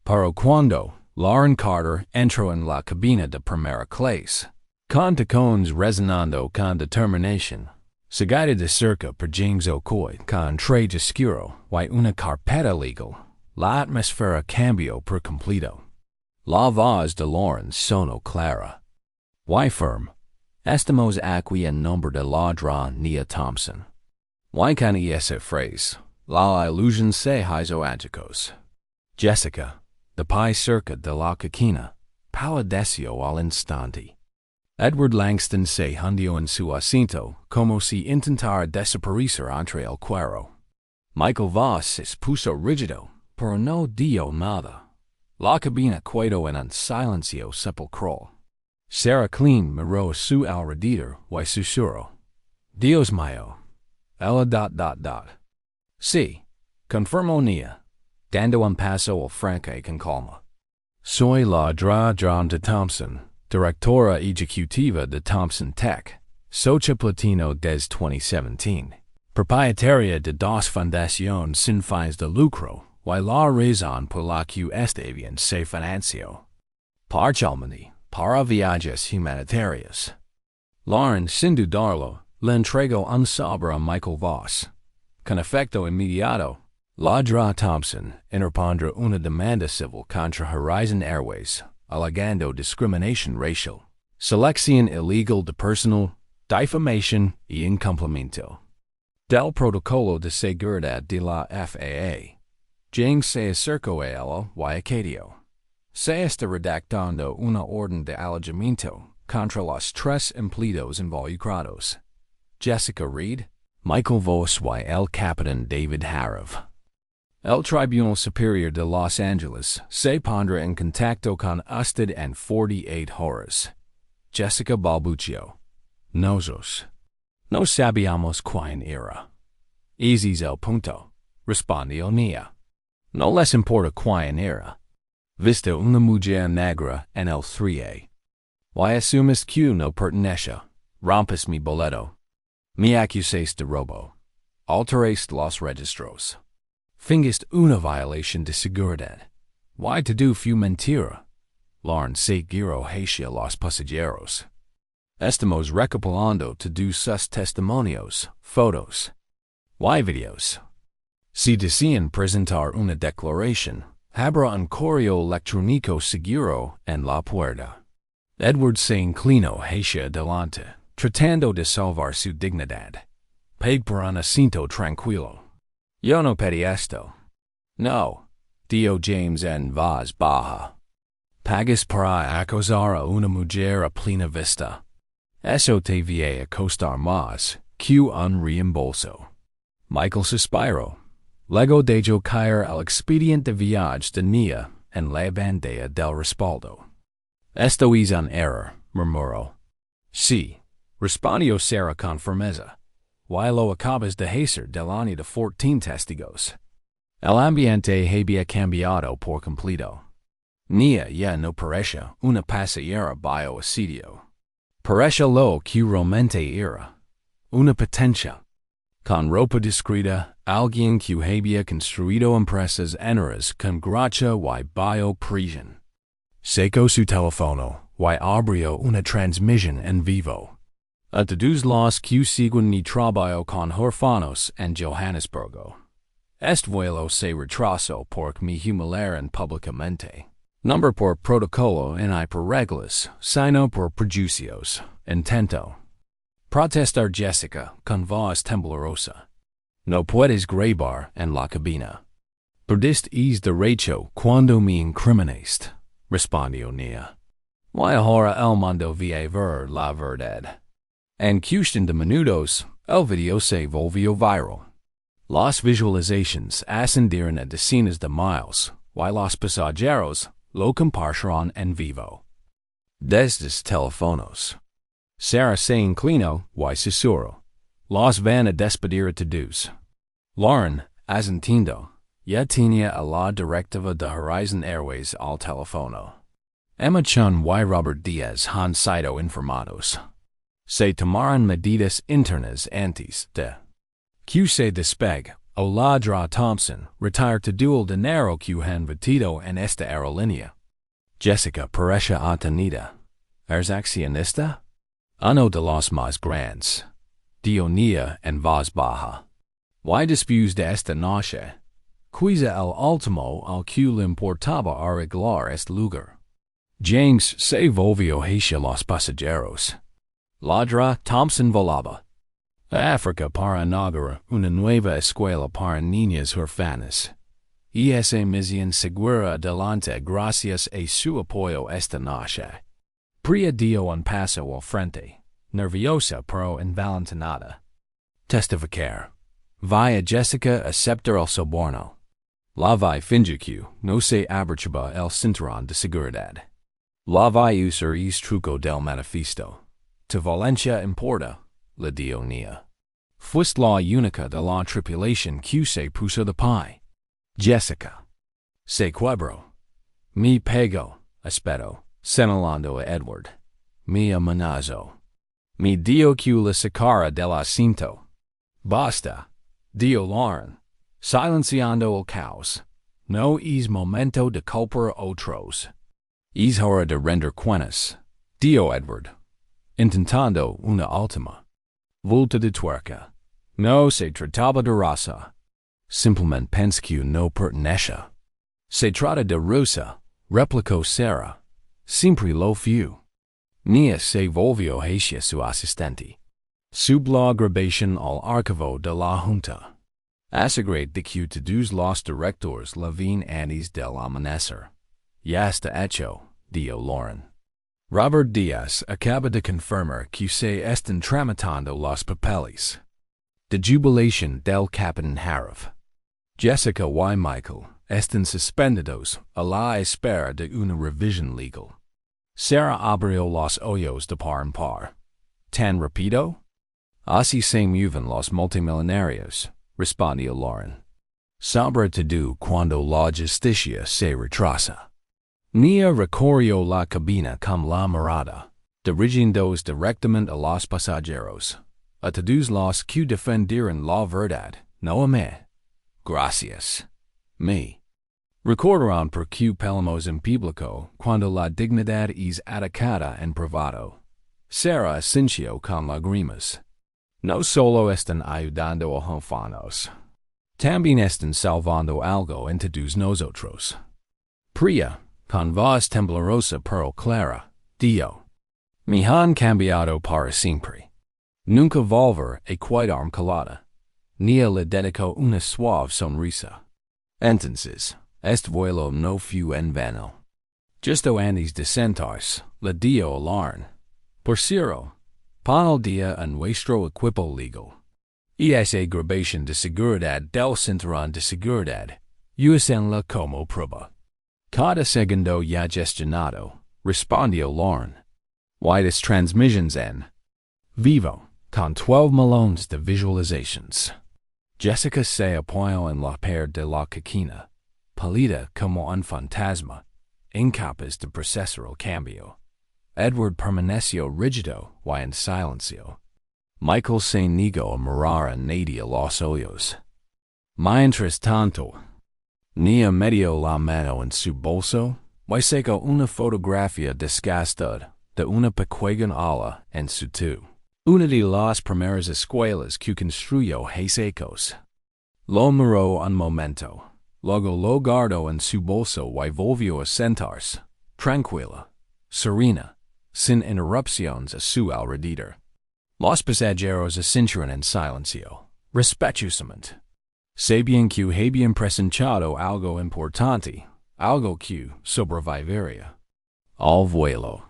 Speaker 1: Pero cuando Lauren Carter entró en la cabina de primera clase, con tacones resonando con determinación, seguida de cerca por James O'Coy con traje oscuro y una carpeta legal, la atmósfera cambió por completo. La voz de Lauren sonó clara. Y firme. Estamos aquí en nombre de la Nia Thompson. Y con esa frase, la ilusión se hizo añicos. Jessica, de pai cerca de la coquina, palideccio al instante. Edward Langston se hundió en su asiento, como si intentara desaparecer entre el cuero. Michael Voss se puso rígido, pero no dio nada. La cabina quedó en un silencio sepulcral. Sarah Clean miró a su alrededor y susurró: Dios mío. Ella. Sí, confirmó Nia, dando un paso al frente con calma. Soy la de Thompson, directora ejecutiva de Thompson Tech, socia platino desde 2017, propietaria de dos fundaciones sin fines de lucro, y la razón por la que este bien se financió. Parcialmente, para viajes humanitarios. Lauren, sin dudarlo, le entregó un sobre a Michael Voss. Con efecto inmediato, la Dra Thompson interpondrá una demanda civil contra Horizon Airways, alegando discriminación racial, selección ilegal de personal, difamación y incumplimiento del protocolo de seguridad de la FAA. James se acercó a ella y accedió. Se está redactando una orden de alejamiento contra los tres empleados involucrados: Jessica Reed, Michael Voss y el capitán David Harov. El Tribunal Superior de Los Angeles se pondrá en contacto con usted en 48 horas. Jessica balbució: Nosotros no sabíamos quién era. Ese es el punto, respondió Nia. No les importa quién era. Viste una mujer negra en el 3A. Y asumes que no pertenece. Rompes mi boleto. Me acusas de robo. Alteraste los registros. Fingiste una violación de seguridad. Y te do fue mentira. Lauren se giró hacia los pasajeros. Estamos recopilando todos sus testimonios, fotos y videos. Si desean presentar una declaración, habrá un correo electrónico seguro en la puerta. Edward se inclinó hacia adelante, tratando de salvar su dignidad. Pague por un asiento tranquilo. Yo no pedí esto. No, dio James en voz baja. Pagas para acosar a una mujer a plena vista. Eso te va a costar más que un reembolso. Michael suspiró. Luego dejó caer el expediente de viaje de Nia en la bandeja del respaldo. Esto es un error, murmuró. Sí, respondió Sarah con firmeza. Y lo acabas de hacer delante de 14 testigos. El ambiente había cambiado por completo. Nia ya no parece una pasajera bajo asedio. Parece lo que realmente era. Una potencia. Con ropa discreta, alguien que había construido empresas enteras con gracia y bajo presión. Sacó su teléfono y abrió una transmisión en vivo. A todos los que siguen mi trabajo con huérfanos en Johannesburgo. Este vuelo se retrasó porque me humillaron públicamente. Number por protocolo y no por reglas, sino por prejuicios. Intento protestar Jessica con voz temblorosa. No puedes grabar en la cabina. Perdiste es derecho cuando me incriminaste, respondió Nia. Y ahora el mundo va a ver la verdad. En cuestión de minutos, el video se volvió viral. Las visualizaciones ascendieron a decenas de miles, y los pasajeros lo compartieron en vivo. Desde teléfonos. Sarah se inclinó y susurró. Los van a despedir a todos. Lauren, asintiendo, ya tenía a la directiva de Horizon Airways al teléfono. Emma Chun y Robert Díaz han sido informados. Se tomaron medidas internas antes de que se despegue o la Dra Thompson retire todo el dinero que han vertido en esta aerolínea. Jessica parece atenida. ¿Eres accionista? Uno de los más grandes. Dio Nia en voz baja. Y después de esta noche, quizá el último al que le importaba arreglar este lugar. James se volvió hacia los pasajeros. La Dra Thompson volaba a África para inaugurar una nueva escuela para niñas huérfanas. esa misión segura adelante gracias a su apoyo esta noche. Pria dio un paso al frente, nerviosa pero envalentonada. Testificar. Via Jessica aceptar el soborno. La vi fingique no se abrachaba el cinturón de seguridad. La vi usar es truco del manifiesto. To Valencia importa, la dio Nia. Fuiste la única de la tripulación que se puso de pie. Jessica. Se quebró. Me pegó, espero, señalando a Edward. Me amenazó. Me dio que la sacara del asiento. Basta, dio Lauren, silenciando el caos. No es momento de culpar a otros. Es hora de render cuentas, dio Edward, intentando una última vuelta de tuerca. No se trataba de raza. Simplemente pensé que no pertenecía. Se trata de Rosa, replicó Sarah. Siempre lo fue. Nia se volvió hacia su asistente. Sub la grabación al archivo de la Junta. Asegurate de que todos los directores la ven antes del amanecer. Ya está hecho, dio Lauren. Robert Díaz acaba de confirmar que se están tramitando los papeles de jubilación del Capitán Harif. Jessica y Michael están suspendidos a la espera de una revisión legal. Sarah abrió los ojos de par en par. ¿Tan rápido? Así se mueven los multimillonarios, respondió Lauren. Sobre todo cuando la justicia se retrasa. Nia recorrió la cabina con la mirada, dirigiéndose directamente a los pasajeros, a todos los que defendieron la verdad, no a mí. Gracias. Me. Recordarán por qué pelamos en público cuando la dignidad es atacada en privado. Sarah asintió con lágrimas. No solo están ayudando a huérfanos, también están salvando algo en todos nosotros. Priya, con voz temblorosa pero clara, dio. Me han cambiado para siempre. Nunca volver a cuidar calada. Nia le dedicó una suave sonrisa. Entonces, este vuelo no fue en vano. Justo antes de sentarse, le dio a Lauren. Por cierto, pon al día en nuestro equipo legal. Esa grabación de seguridad del cinturón de seguridad, úsenla como prueba. Cada segundo ya gestionado, respondió Lauren. Widest transmissions en vivo, con 12 millones de visualizations. Jessica se apoyó en la pared de la coquina, pálida como un fantasma, incapaz de procesar el cambio. Edward permaneció rígido y en silencio. Michael se negó a mirar a nadie los ojos. Mientras tanto, Nia metió la mano en su bolso y sacó una fotografía desgastada de una pequeña ala en su tú. Una de las primeras escuelas que construyó Secretos. Lo miró un momento, luego lo guardó en su bolso y volvió a sentarse, tranquila, serena, sin interrupciones a su alrededor. Los pasajeros asintieron en silencio, respetuosamente. Sabían que habían presentado algo importante, algo que sobreviviría al vuelo.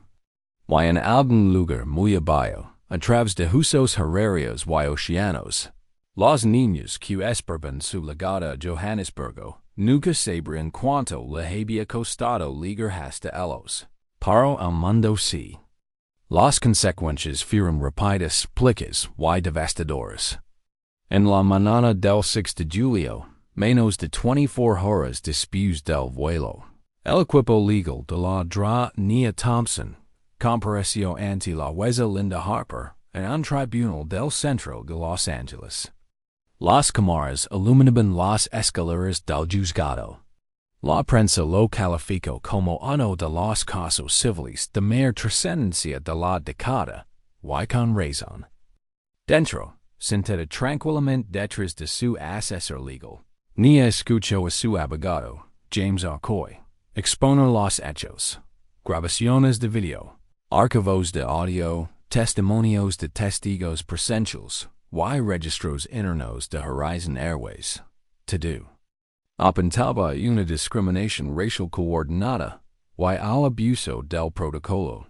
Speaker 1: Y en algún lugar muy abajo, a través de usos horarios y océanos, los niños que esperaban su llegada a Johannesburgo nunca sabrían cuánto le había costado llegar hasta ellos. Pero el mundo sí. Las consecuencias fueron rápidas, plicas y devastadoras. En la mañana del 6 de julio, menos de 24 horas después del vuelo, el equipo legal de la Dra. Nia Thompson compareció ante la jueza Linda Harper en un tribunal del centro de Los Ángeles. Las cámaras iluminaban las escaleras del juzgado. La prensa lo calificó como uno de los casos civiles de mayor trascendencia de la década, y con razón. Dentro, sentada tranquilamente detrás de su asesor legal, Nia escuchó a su abogado, James Arcoy, exponer los hechos, grabaciones de video, archivos de audio, testimonios de testigos presenciales y registros internos de Horizon Airways. Todo. Apuntaba una discriminación racial coordinada y al abuso del protocolo.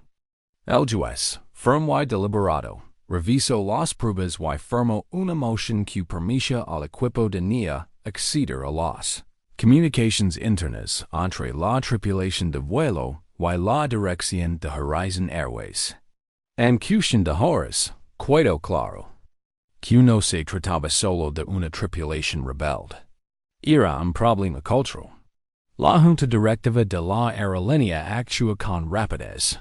Speaker 1: El juez, firme y deliberado, revisó las pruebas y firmó una moción que permitía al equipo de NIA acceder a las comunicaciones internas entre la tripulación de vuelo y la dirección de Horizon Airways. En cuestión de horas, quedó claro que no se trataba solo de una tripulación rebelde. Era un problema cultural. La junta directiva de la aerolínea actuó con rapidez.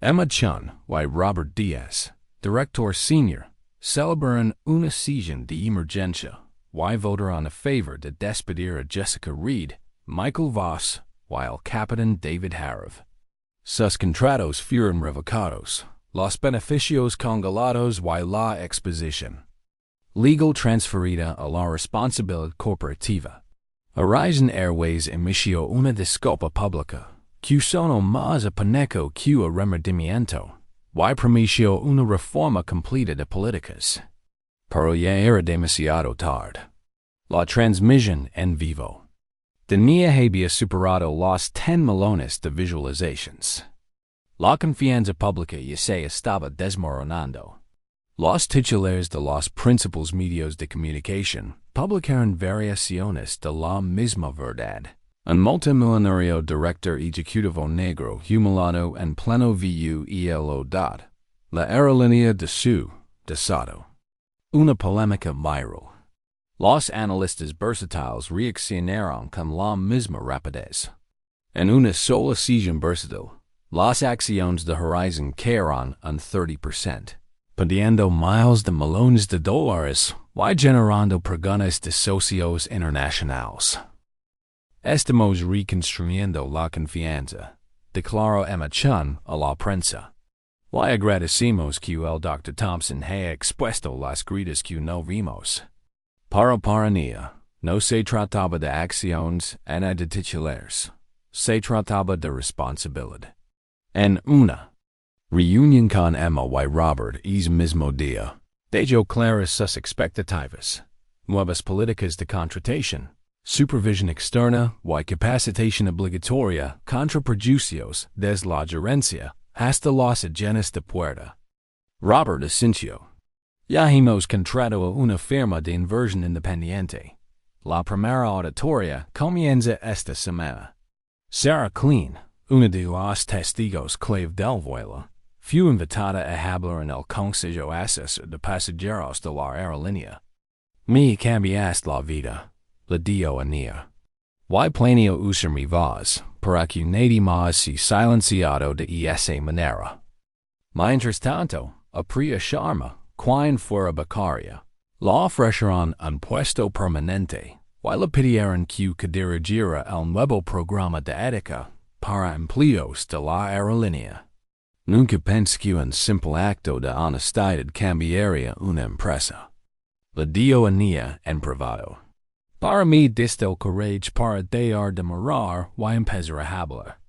Speaker 1: Emma Chun y Robert Diaz, director senior, celebraron una sesión de emergencia y votaron a favor de despedir a Jessica Reed, Michael Voss y el capitán David Harrive. Sus contratos fueron revocados, los beneficios congelados y la exposición legal transferida a la responsabilidad corporativa. Horizon Airways emitió una disculpa pública, que sonó más a paneco que a remordimiento, y prometió una reforma completa de políticas. Pero ya era demasiado tarde. La transmisión en vivo tenía había superado los 10 millones de visualizaciones. La confianza pública ya se estaba desmoronando. Los titulares de los principales medios de comunicación publicaron variaciones de la misma verdad. Un multimillonario director ejecutivo negro humillado en pleno VU y la aerolínea de su desado. Una polémica viral. Los analistas versatiles reaccionaron con la misma rapidez. En una sola sesión versátil, las acciones de Horizon cayeron un 30%. Perdiendo miles de millones de dólares y generando preguntas de socios internacionales. Estamos reconstruyendo la confianza, declaró Emma Chun a la prensa. Le agradecemos que el Dr. Thompson haya expuesto las gritas que no vimos. Para NIA, no se trataba de acciones ni de titulares, se trataba de responsabilidad. En una reunión con Emma y Robert ese mismo día, dejó claras sus expectativas, nuevas políticas de contratación, supervisión externa y capacitación obligatoria contra prejuicios desde la gerencia hasta los agentes de puerta. Robert asintió. Ya hemos contratado una firma de inversión independiente. La primera auditoría comienza esta semana. Sarah Klein, una de los testigos clave del vuelo, fue invitada a hablar en el Consejo Asesor de Pasajeros de la aerolínea. Me cambiaste la vida, le dio a NIA. Y planeo usar mi voz para que nadie más sea silenciado de esa manera. Mientras tanto, a Priya Sharma, quien fuera becaria, le ofrecieron un puesto permanente y le pidieron que dirigiera el nuevo programa de ética para empleos de la aerolínea. Nunca pensé que un simple acto de honestidad cambiaría una empresa. Le dio a NIA en privado. Para mí diste el courage para dejar de morar y empezar a hablar.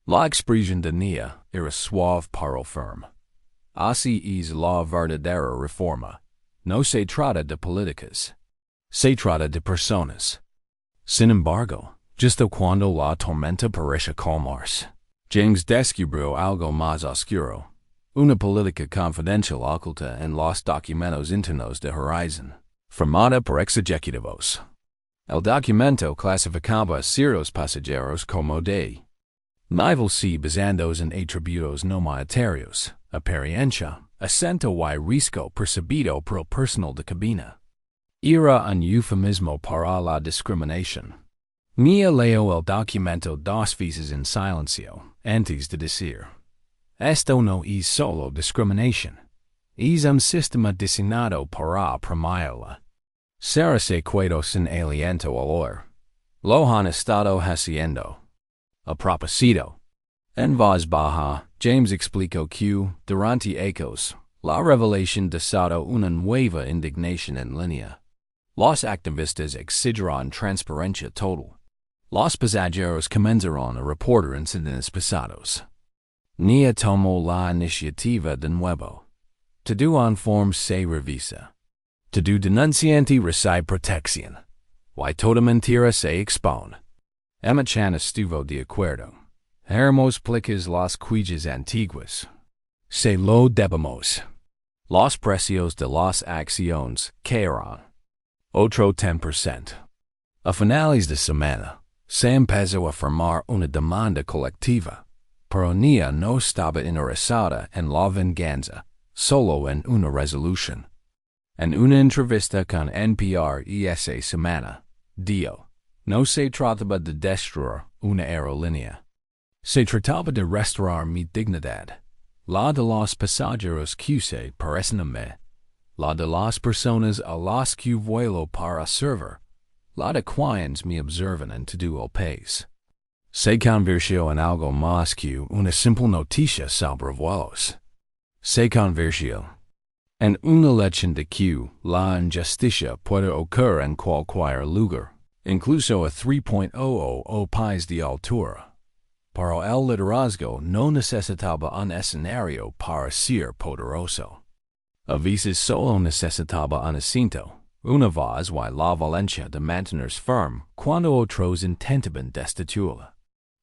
Speaker 1: La expresión de NIA era suave pero firme. Así es la verdadera reforma. No se trata de políticas. Se trata de personas. Sin embargo, justo cuando la tormenta parece calmarse, James descubrió algo más oscuro. Una política confidencial oculta en los documentos internos de Horizon, firmada por ejecutivos. El documento clasificaba a ciertos pasajeros como de niveles basados en atributos no monetarios, apariencia, acento y riesgo percibido por el personal de cabina. Era un eufemismo para la discriminación. Mia leo el documento dos veces en silencio, antes de decir, esto no es solo discriminación, es un sistema diseñado para premiarla. Sarah se quedó sin aliento al oír. Lo han estado haciendo. A propósito, en voz baja, James explicó que, durante ecos, la revelación desató una nueva indignación en línea. Los activistas exigieron transparencia total. Los pasajeros comenzaron a reportar incidentes pasados. NIA tomó la iniciativa de nuevo. Todo informe se revisa. Todo denunciante recibe protección. y toda mentira se expone. Emma Chan estuvo de acuerdo. Hermos pliques las quillas antiguas. Se lo debemos. Los precios de las acciones caerán. Otro 10%. A finales de semana, se empezó a formar una demanda colectiva, pero Nia no estaba interesada en la venganza, solo en una resolución. En una entrevista con NPR esa semana, dijo, no se trataba de destruir una aerolínea. Se trataba de restaurar mi dignidad, la de los pasajeros que se parecen a mí, la de las personas a las que vuelo para servir, la de quienes me observan en todo el país. Se convirtió en algo más que una simple noticia sobre vuelos. Se convirtió en una lección de que la injusticia puede ocurrir en cualquier lugar, incluso a 3.00 pies de altura. Pero el liderazgo no necesitaba un escenario para ser poderoso. A veces solo necesitaba un asiento, una voz y la valencia de mantenerse firme cuando otros intentaban destituirla.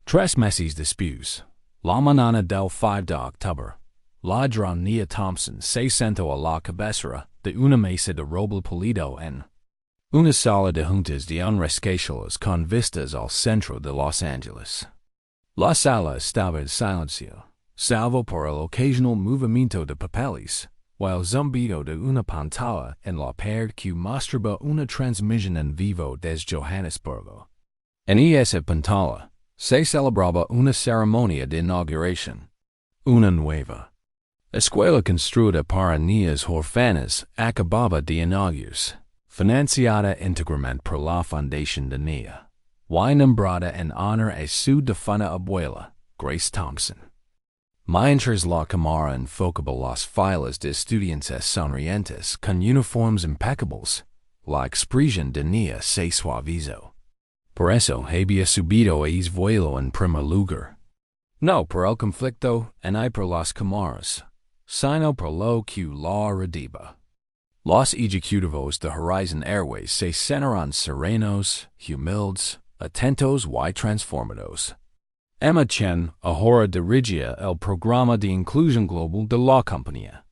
Speaker 1: 3 meses después, la mañana del 5 de octubre, la Nia Thompson se sentó a la cabecera de una mesa de roble pulido en una sala de juntas de un rascacielos con vistas al centro de Los Ángeles. La sala estaba en silencio, salvo por el ocasional movimiento de papeles, o el zumbido de una pantalla en la pared que mostraba una transmisión en vivo desde Johannesburgo. En esa pantalla, se celebraba una ceremonia de inauguración. Una nueva escuela construida para niñas orfanas acababa de inaugurarse, financiada íntegramente por la Fundación de Nia, y nombrada en honor a su difunta abuela, Grace Thompson. Mientras la cámara enfocaba las filas de estudiantes sonrientes con uniformes impecables, la expresión de Nia se suavizó. Por eso había subido a ese vuelo en primer lugar. No por el conflicto ni por las cámaras, sino por lo que la rodeaba. Los ejecutivos de Horizon Airways se cenaron serenos, humildes, atentos y transformados. Emma Chen ahora dirigía el programa de inclusión global de la compañía.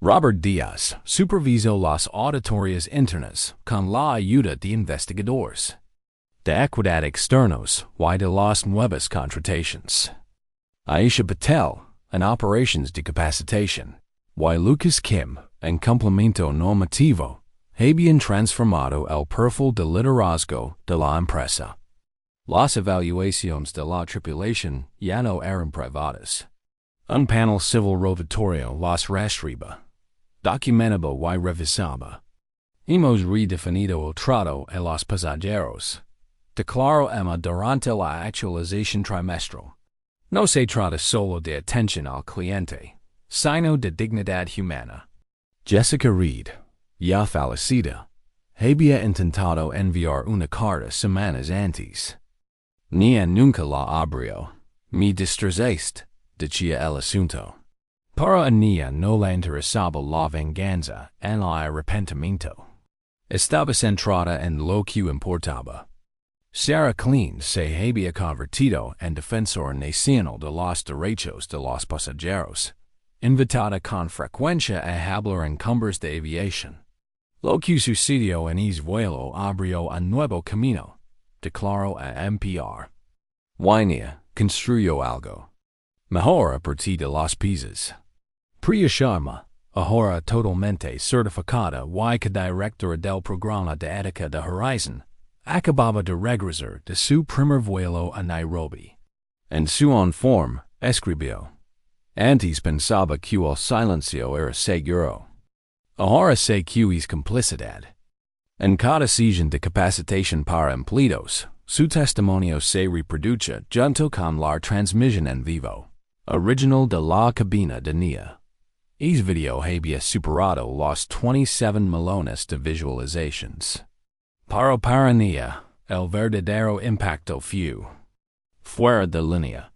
Speaker 1: Robert Díaz supervisó las auditorías internas con la ayuda de investigadores de equidad externos y de las nuevas contrataciones. Aisha Patel en operations de capacitación y Lucas Kim en complemento normativo habían transformado el perfil de liderazgo de la empresa. Las evaluaciones de la tripulación ya no eran privadas. Un panel civil rotatorio las rastreaba, documentaba y revisaba. Hemos redefinido el trato a los pasajeros, declaró Emma durante la actualización trimestral. No se trata solo de atención al cliente, sino de dignidad humana. Jessica Reed, ya fallecida, había intentado enviar una carta semanas antes. Nia nunca la abrió. Me distrazaste, decía el asunto. Pero a Nia no le interesaba la venganza en el arrepentimiento. Estaba centrada en lo que importaba. Sarah Klein se había convertido en defensor nacional de los derechos de los pasajeros, invitada con frecuencia a hablar en cumbres de aviación. Lo que sucedió en ese vuelo abrió un nuevo camino, declaró a NPR. Nia construyó algo mejor a partir de las piezas. Priya Sharma, ahora totalmente certificada y co-directora del programa de ética de Horizon, acababa de regresar de su primer vuelo a Nairobi. En su informe, escribió: antes pensaba que el silencio era seguro. Ahora sé que es complicidad. En cada sesión de capacitación para empleados, su testimonio se reproduce junto con la transmisión en vivo, original de la cabina de Nia. Ese video había superado los 27 millones de visualizaciones. Pero para Nia, el verdadero impacto fue fuera de línea.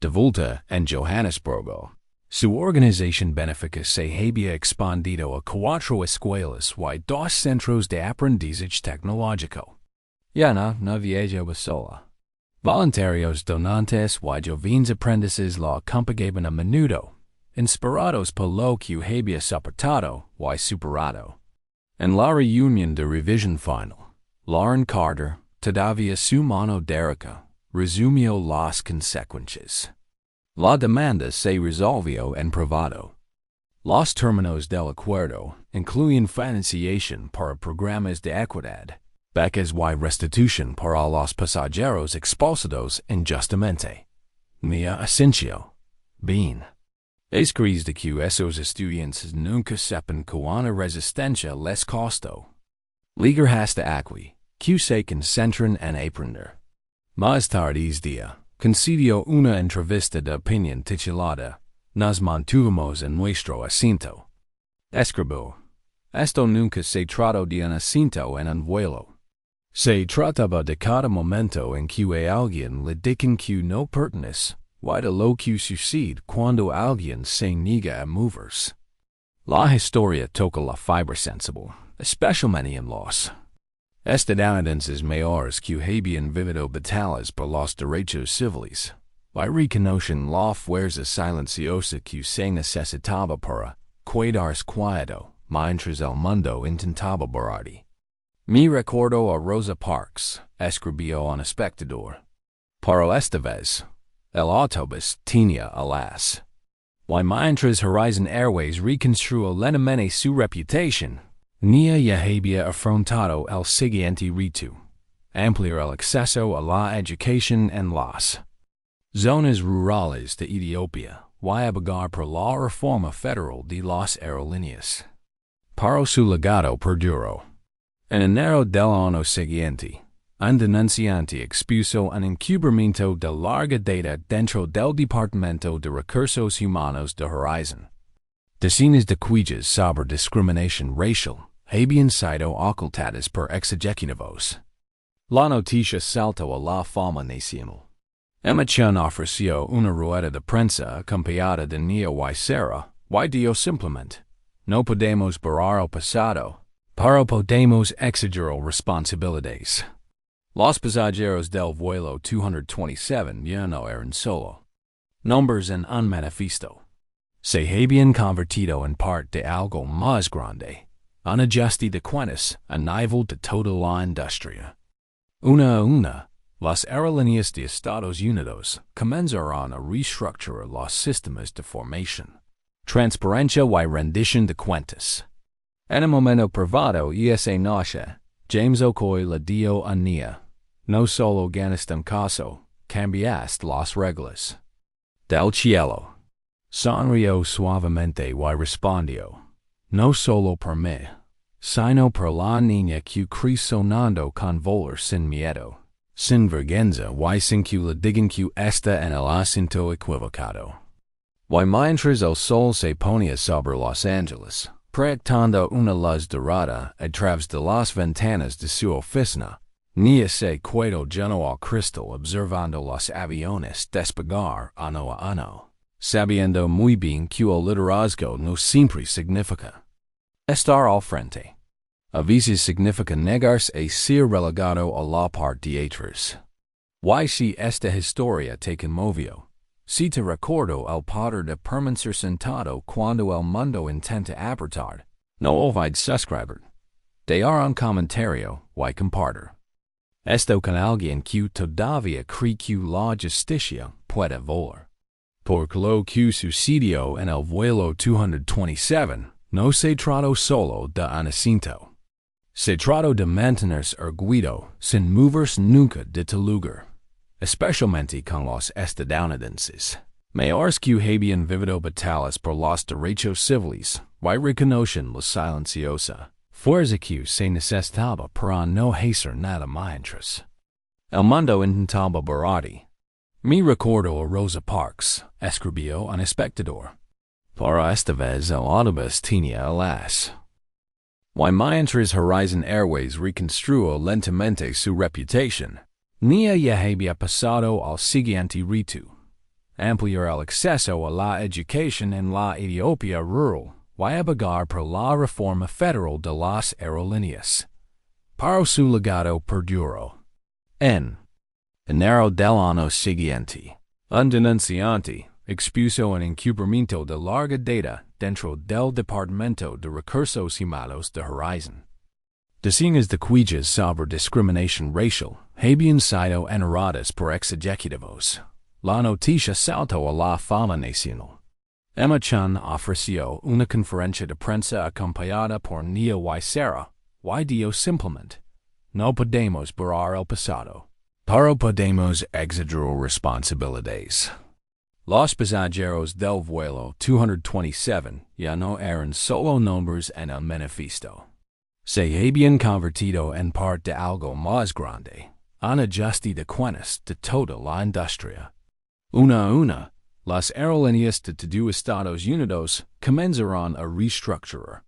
Speaker 1: De vuelta en Johannesburgo, su organización benéfica se había expandido a 4 escuelas y 2 centros de aprendizaje tecnológico. Ya no viejo sola. Voluntarios donantes y jovens aprendices la compagaban a menudo, inspirados por lo que había soportado y superado. En la reunión de revisión final, Lauren Carter, todavía su mano derecha, resumió las consecuencias. La demanda se resolvió en privado. Los términos del acuerdo incluyen financiación para programas de equidad, becas y restitución para los pasajeros expulsados injustamente. Mia Asensio. Bien. Es crees de que esos estudiantes nunca sepan cuánta resistencia les costó. Ligar hasta aquí, que se concentran en aprender. Más tarde ese día, concedió una entrevista de opinión titulada Nos mantuvimos en nuestro asiento. Escribió: Esto nunca se trató de un asiento en un vuelo. Se trataba de cada momento en que alguien le digan que no pertenece, y de lo que sucede cuando alguien se niega a moverse. La historia toca la fibra sensible, especialmente en los estadounidenses mayores que habían vivido batallas por los derechos civiles, y reconocen la fuerza silenciosa que se necesitaba para quedarse quieto mientras el mundo intentaba borrar. Me recuerdo a Rosa Parks, escribió un espectador. Pero esta vez, el autobús tenía alas. Y mientras Horizon Airways reconstruyó lentamente su reputación, Nia ya había afrontado el siguiente reto: ampliar el acceso a la educación en las zonas rurales de Etiopía y abogar por la reforma federal de las aerolíneas. Pero su legado perduró. En enero del año siguiente, un denunciante expuso un encubrimiento de larga data dentro del Departamento de Recursos Humanos de Horizon. Decenas de quejas sobre discriminación racial habían sido ocultadas por ejecutivos. La noticia saltó a la fama nacional. Emachun ofreció una rueda de prensa acompañada de Nia y Sarah y dijo simplemente: No podemos borrar el pasado, pero podemos exigir responsabilidades. Los pasajeros del vuelo 227 ya no eran solo nombres en un manifiesto. Se habían convertido en parte de algo más grande, un ajuste de cuentas a nivel de toda la industria. Una a una, las aerolíneas de Estados Unidos comenzaron a reestructurar los sistemas de formación, transparencia y rendición de cuentas. En el momento privado y esa noche, James Okoye le dio a Nia: No solo ganaste un caso, cambiaste las reglas del cielo. Sonrió suavemente y respondió: No solo por mí, sino por la niña que creció sonando con volar sin miedo, sin vergüenza y sin que le digan que está en el asiento equivocado. Y mientras el sol se ponía sobre Los Ángeles, proyectando una luz dorada a través de las ventanas de su oficina, Nia se quedó junto al cristal observando los aviones despegar uno a uno, sabiendo muy bien que el liderazgo no siempre significa estar al frente. A veces significa negarse a ser relegado a la parte de atrás. Y si esta historia te conmovió, si te recordó el poder de permanecer sentado cuando el mundo intenta apretar, no olvides suscribir, dar un comentario y compartir esto con alguien que todavía cree que la justicia puede volar. Porque lo que sucedió en el vuelo 227 no se trató solo de un asiento. Se trató de mantenerse erguido sin moverse nunca de tu lugar, especialmente con los estadounidenses mayores que habían vivido batallas por los derechos civiles y reconocen la silenciosa fuerza que se necesitaba para no hacer nada mientras el mundo intentaba borrar. Me recuerdo a Rosa Parks, escribió un espectador. Pero esta vez el autobús tenía alas. Y mientras Horizon Airways reconstruyó lentamente su reputación, Nia ya había pasado al siguiente reto: ampliar el acceso a la educación en la Etiopía rural y abogar por la reforma federal de las aerolíneas. Pero su legado perduró. N. Enero dell'anno seguente. Un denunciante expuso un encubrimiento de larga data dentro del Departamento de Recursos Humanos de Horizon. Decinas de quejas sobre discriminación racial habían sido eneradas por ejecutivos. La noticia saltó a la fama nacional. Emma Chan ofreció una conferencia de prensa acompañada por Nia Waisera. Y dio simplemente. No podemos borrar el pasado. Pero podemos exigir responsabilidades. Los pasajeros del vuelo 227 ya no eran solo nombres en el manifiesto. Se habían convertido en parte de algo más grande, un ajuste de cuentas de toda la industria. Una a una, las aerolíneas de todo Estados Unidos comenzarán a reestructurar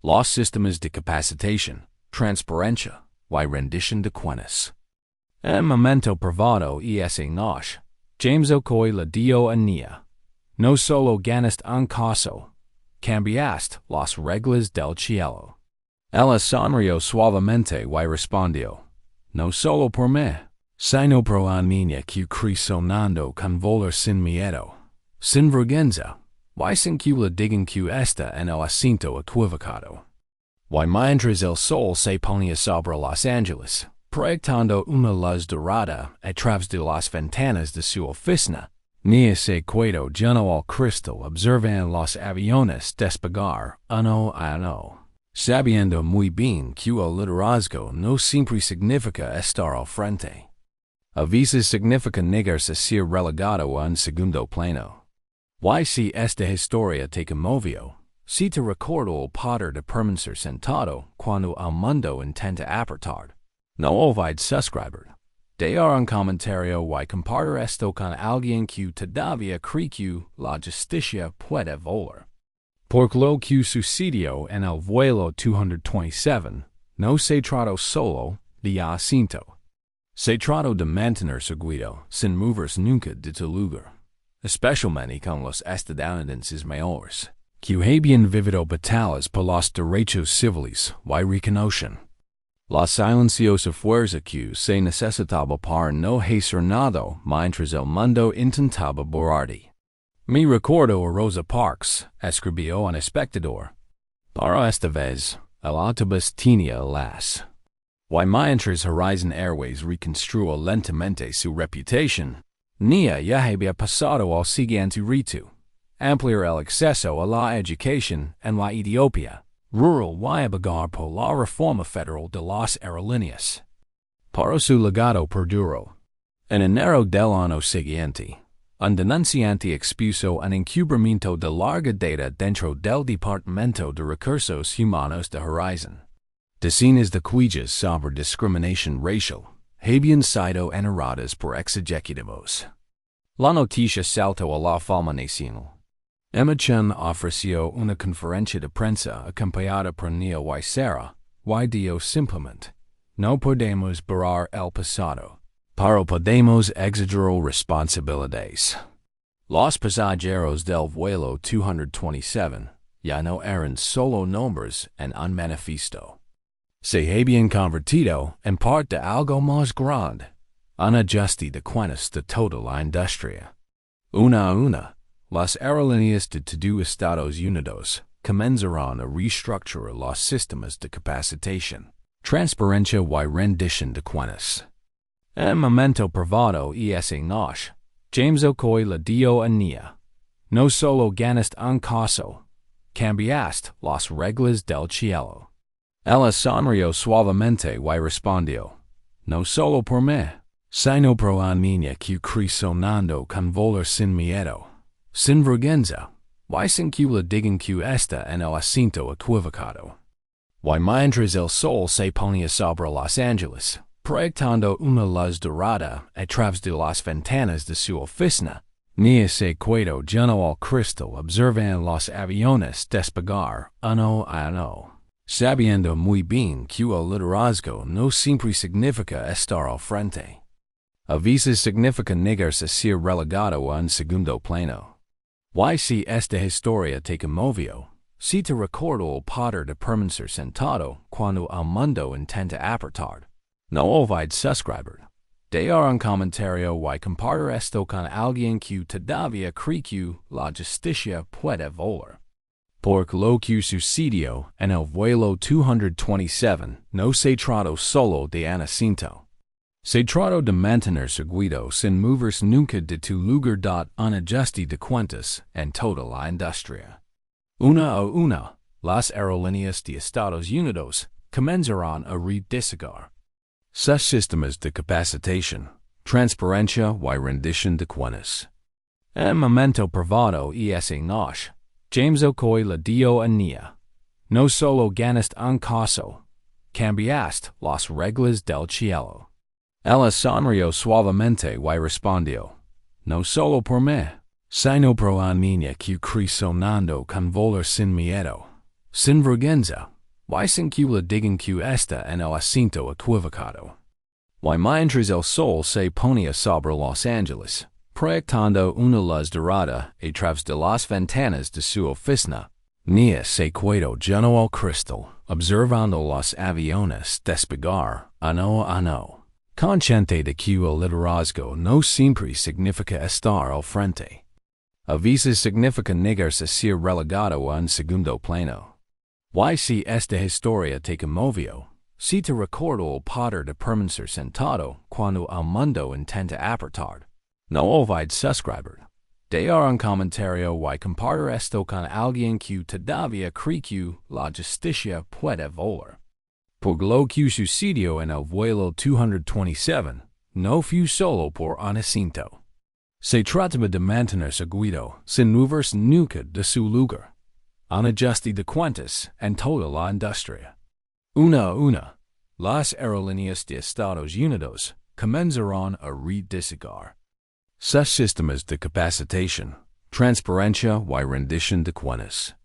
Speaker 1: los sistemas de capacitación, transparencia y rendición de cuentas. En momento privado y ese noche, James Okoye le dio a Nia. No solo ganaste un caso, cambiaste las reglas del cielo. Ella sonrió suavemente y respondió, no solo por mí, sino por la niña que sonando con volar sin miedo, sin vergüenza, y sin que le digan que está en el asiento equivocado. Y mientras el sol se ponía sobre Los Ángeles, proyectando una luz dorada a través de las ventanas de su oficina, Nia se quedó junto al cristal observando los aviones despegar uno a uno, sabiendo muy bien que el liderazgo no siempre significa estar al frente. A veces significa negarse a ser relegado a un segundo plano. Y si esta historia te conmovió, si te recordó el poder de permanecer sentado cuando el mundo intenta apretar, no olvides suscribir, dar un comentario y compartir esto con alguien que todavía cree que la justicia puede volar. Porque lo que sucedió en el vuelo 227 no se trató solo de asiento. Se trató de mantener seguido sin moverse nunca de tu lugar, especialmente con los estadounidenses mayores, que habían vivido batallas por los derechos civiles y reconocen la silenciosa fuerza que se necesitaba para no hacer nada mientras el mundo intentaba borrarte. Me recuerdo a Rosa Parks, escribió un espectador. Para esta vez, el autobús tenía alas. Y mientras Horizon Airways reconstruyó lentamente su reputación, Nia ya había pasado al siguiente reto, ampliar el acceso a la educación en la Etiopía rural y abogar por la reforma federal de las aerolíneas. Para su legado perduró. En enero del año siguiente, un denunciante expuso un encubrimiento de larga data dentro del Departamento de Recursos Humanos de Horizon. Decenas de quejas sobre discriminación racial habían sido eneradas por ejecutivos. La noticia saltó a la fama nacional. Emma Chan ofreció una conferencia de prensa acompañada por Nia Waisera y dio simplemente, no podemos borrar el pasado, pero podemos exigir responsabilidades. Los pasajeros del vuelo 227 ya no eran solo nombres en un manifiesto. Se habían convertido en parte de algo más grande, un ajuste de cuentas de toda la industria. Una a una, las aerolíneas de todo Estados Unidos comenzarán a reestructurar los sistemas de capacitación, transparencia y rendición de cuentas. En momento privado y esa noche, James Okoye le dio a Nia. No solo ganaste un caso, cambiaste las reglas del cielo. Ella sonrió suavemente y respondió, no solo por mí, sino por la niña que sonando con volar sin miedo, sin vergüenza, y sin que le digan que está en el asiento equivocado. Y mientras el sol se ponía sobre Los Ángeles, proyectando una luz dorada a través de las ventanas de su oficina, Nia se quedó junto al cristal observando los aviones despegar uno a uno, sabiendo muy bien que el liderazgo no siempre significa estar al frente. A veces significa negarse a ser relegado a un segundo plano. Y si esta historia te conmovió, si te recordó el poder de permanecer sentado cuando el mundo intenta apretar, no olvides suscribir, dar un comentario y compartir esto con alguien que todavía cree que la justicia puede volar. Porque lo que sucedió en el vuelo 227 no se trató solo de un asunto. Se trató de mantener seguido sin moverse nunca de tu lugar. Un ajuste de cuentas en toda la industria. Una a una, las aerolíneas de Estados Unidos comenzarán a redissegar sus sistemas de capacitación, transparencia y rendición de cuentas. En momento privado y ese noche, James Okoye le dio a Nia. No solo ganaste un caso, cambiaste las reglas del cielo. Ella sonrió suavemente y respondió, no solo por mí, sino por una niña que cree sonando con volar sin miedo, sin vergüenza, y sin que le digan que está en el asunto equivocado. Y mientras el sol se ponía sobre Los Ángeles, proyectando una luz dorada a través de las ventanas de su oficina, Nia se quedó junto al cristal, observando los aviones despegar ano a ano, consciente de que el liderazgo no siempre significa estar al frente. A veces significa negarse a ser relegado a un segundo plano. Y si esta historia te conmovió, si te recordó el poder de permanecer sentado cuando el mundo intenta apretar, no olvides suscribir, dar un comentario y compartir esto con alguien que todavía cree que la justicia puede volar. Porque lo que sucedió en el vuelo 227 no fue solo por un asunto. Se trataba de mantener seguido sin moverse nunca de su lugar. Un ajuste de cuentas en toda la industria. Una a una, las aerolíneas de Estados Unidos comenzarán a redissegar sus sistemas de capacitación, transparencia y rendición de cuentas.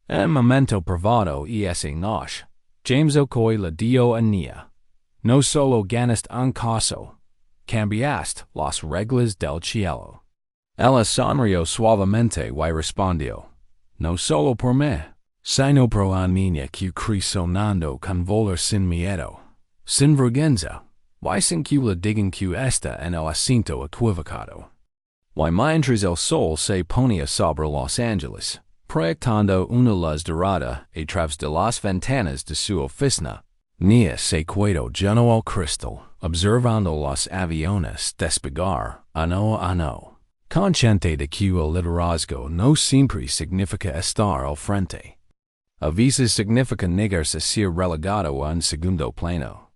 Speaker 1: En momento privado y ese noche, James Okoye le dio a Nia. No solo ganaste un caso, cambiaste las reglas del cielo. Ella sonrió suavemente y respondió, no solo por mí, sino por una niña que cree sonando con volar sin miedo, sin vergüenza, y sin que le digan que está en el asunto equivocado. Y mientras el sol se ponía sobre Los Ángeles, proyectando una luz dorada a través de las ventanas de su oficina, Nia se quedó junto al cristal, observando los aviones despegar ano a ano, consciente de que el liderazgo no siempre significa estar al frente. A veces significa negarse a ser relegado a un segundo plano.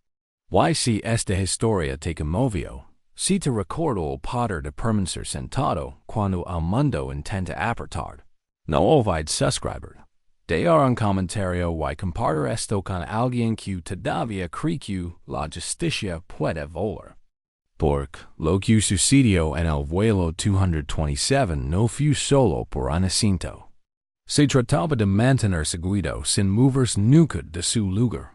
Speaker 1: Y si esta historia te conmovió, si te recordó el poder de permanecer sentado cuando el mundo intenta apretar, no olvides suscribir, dar un comentario y compartir esto con alguien que todavía cree que la justicia puede volar. Porque lo que sucedió en el vuelo 227 no fue solo por un asunto. Se trataba de mantener seguido sin moverse nunca de su lugar.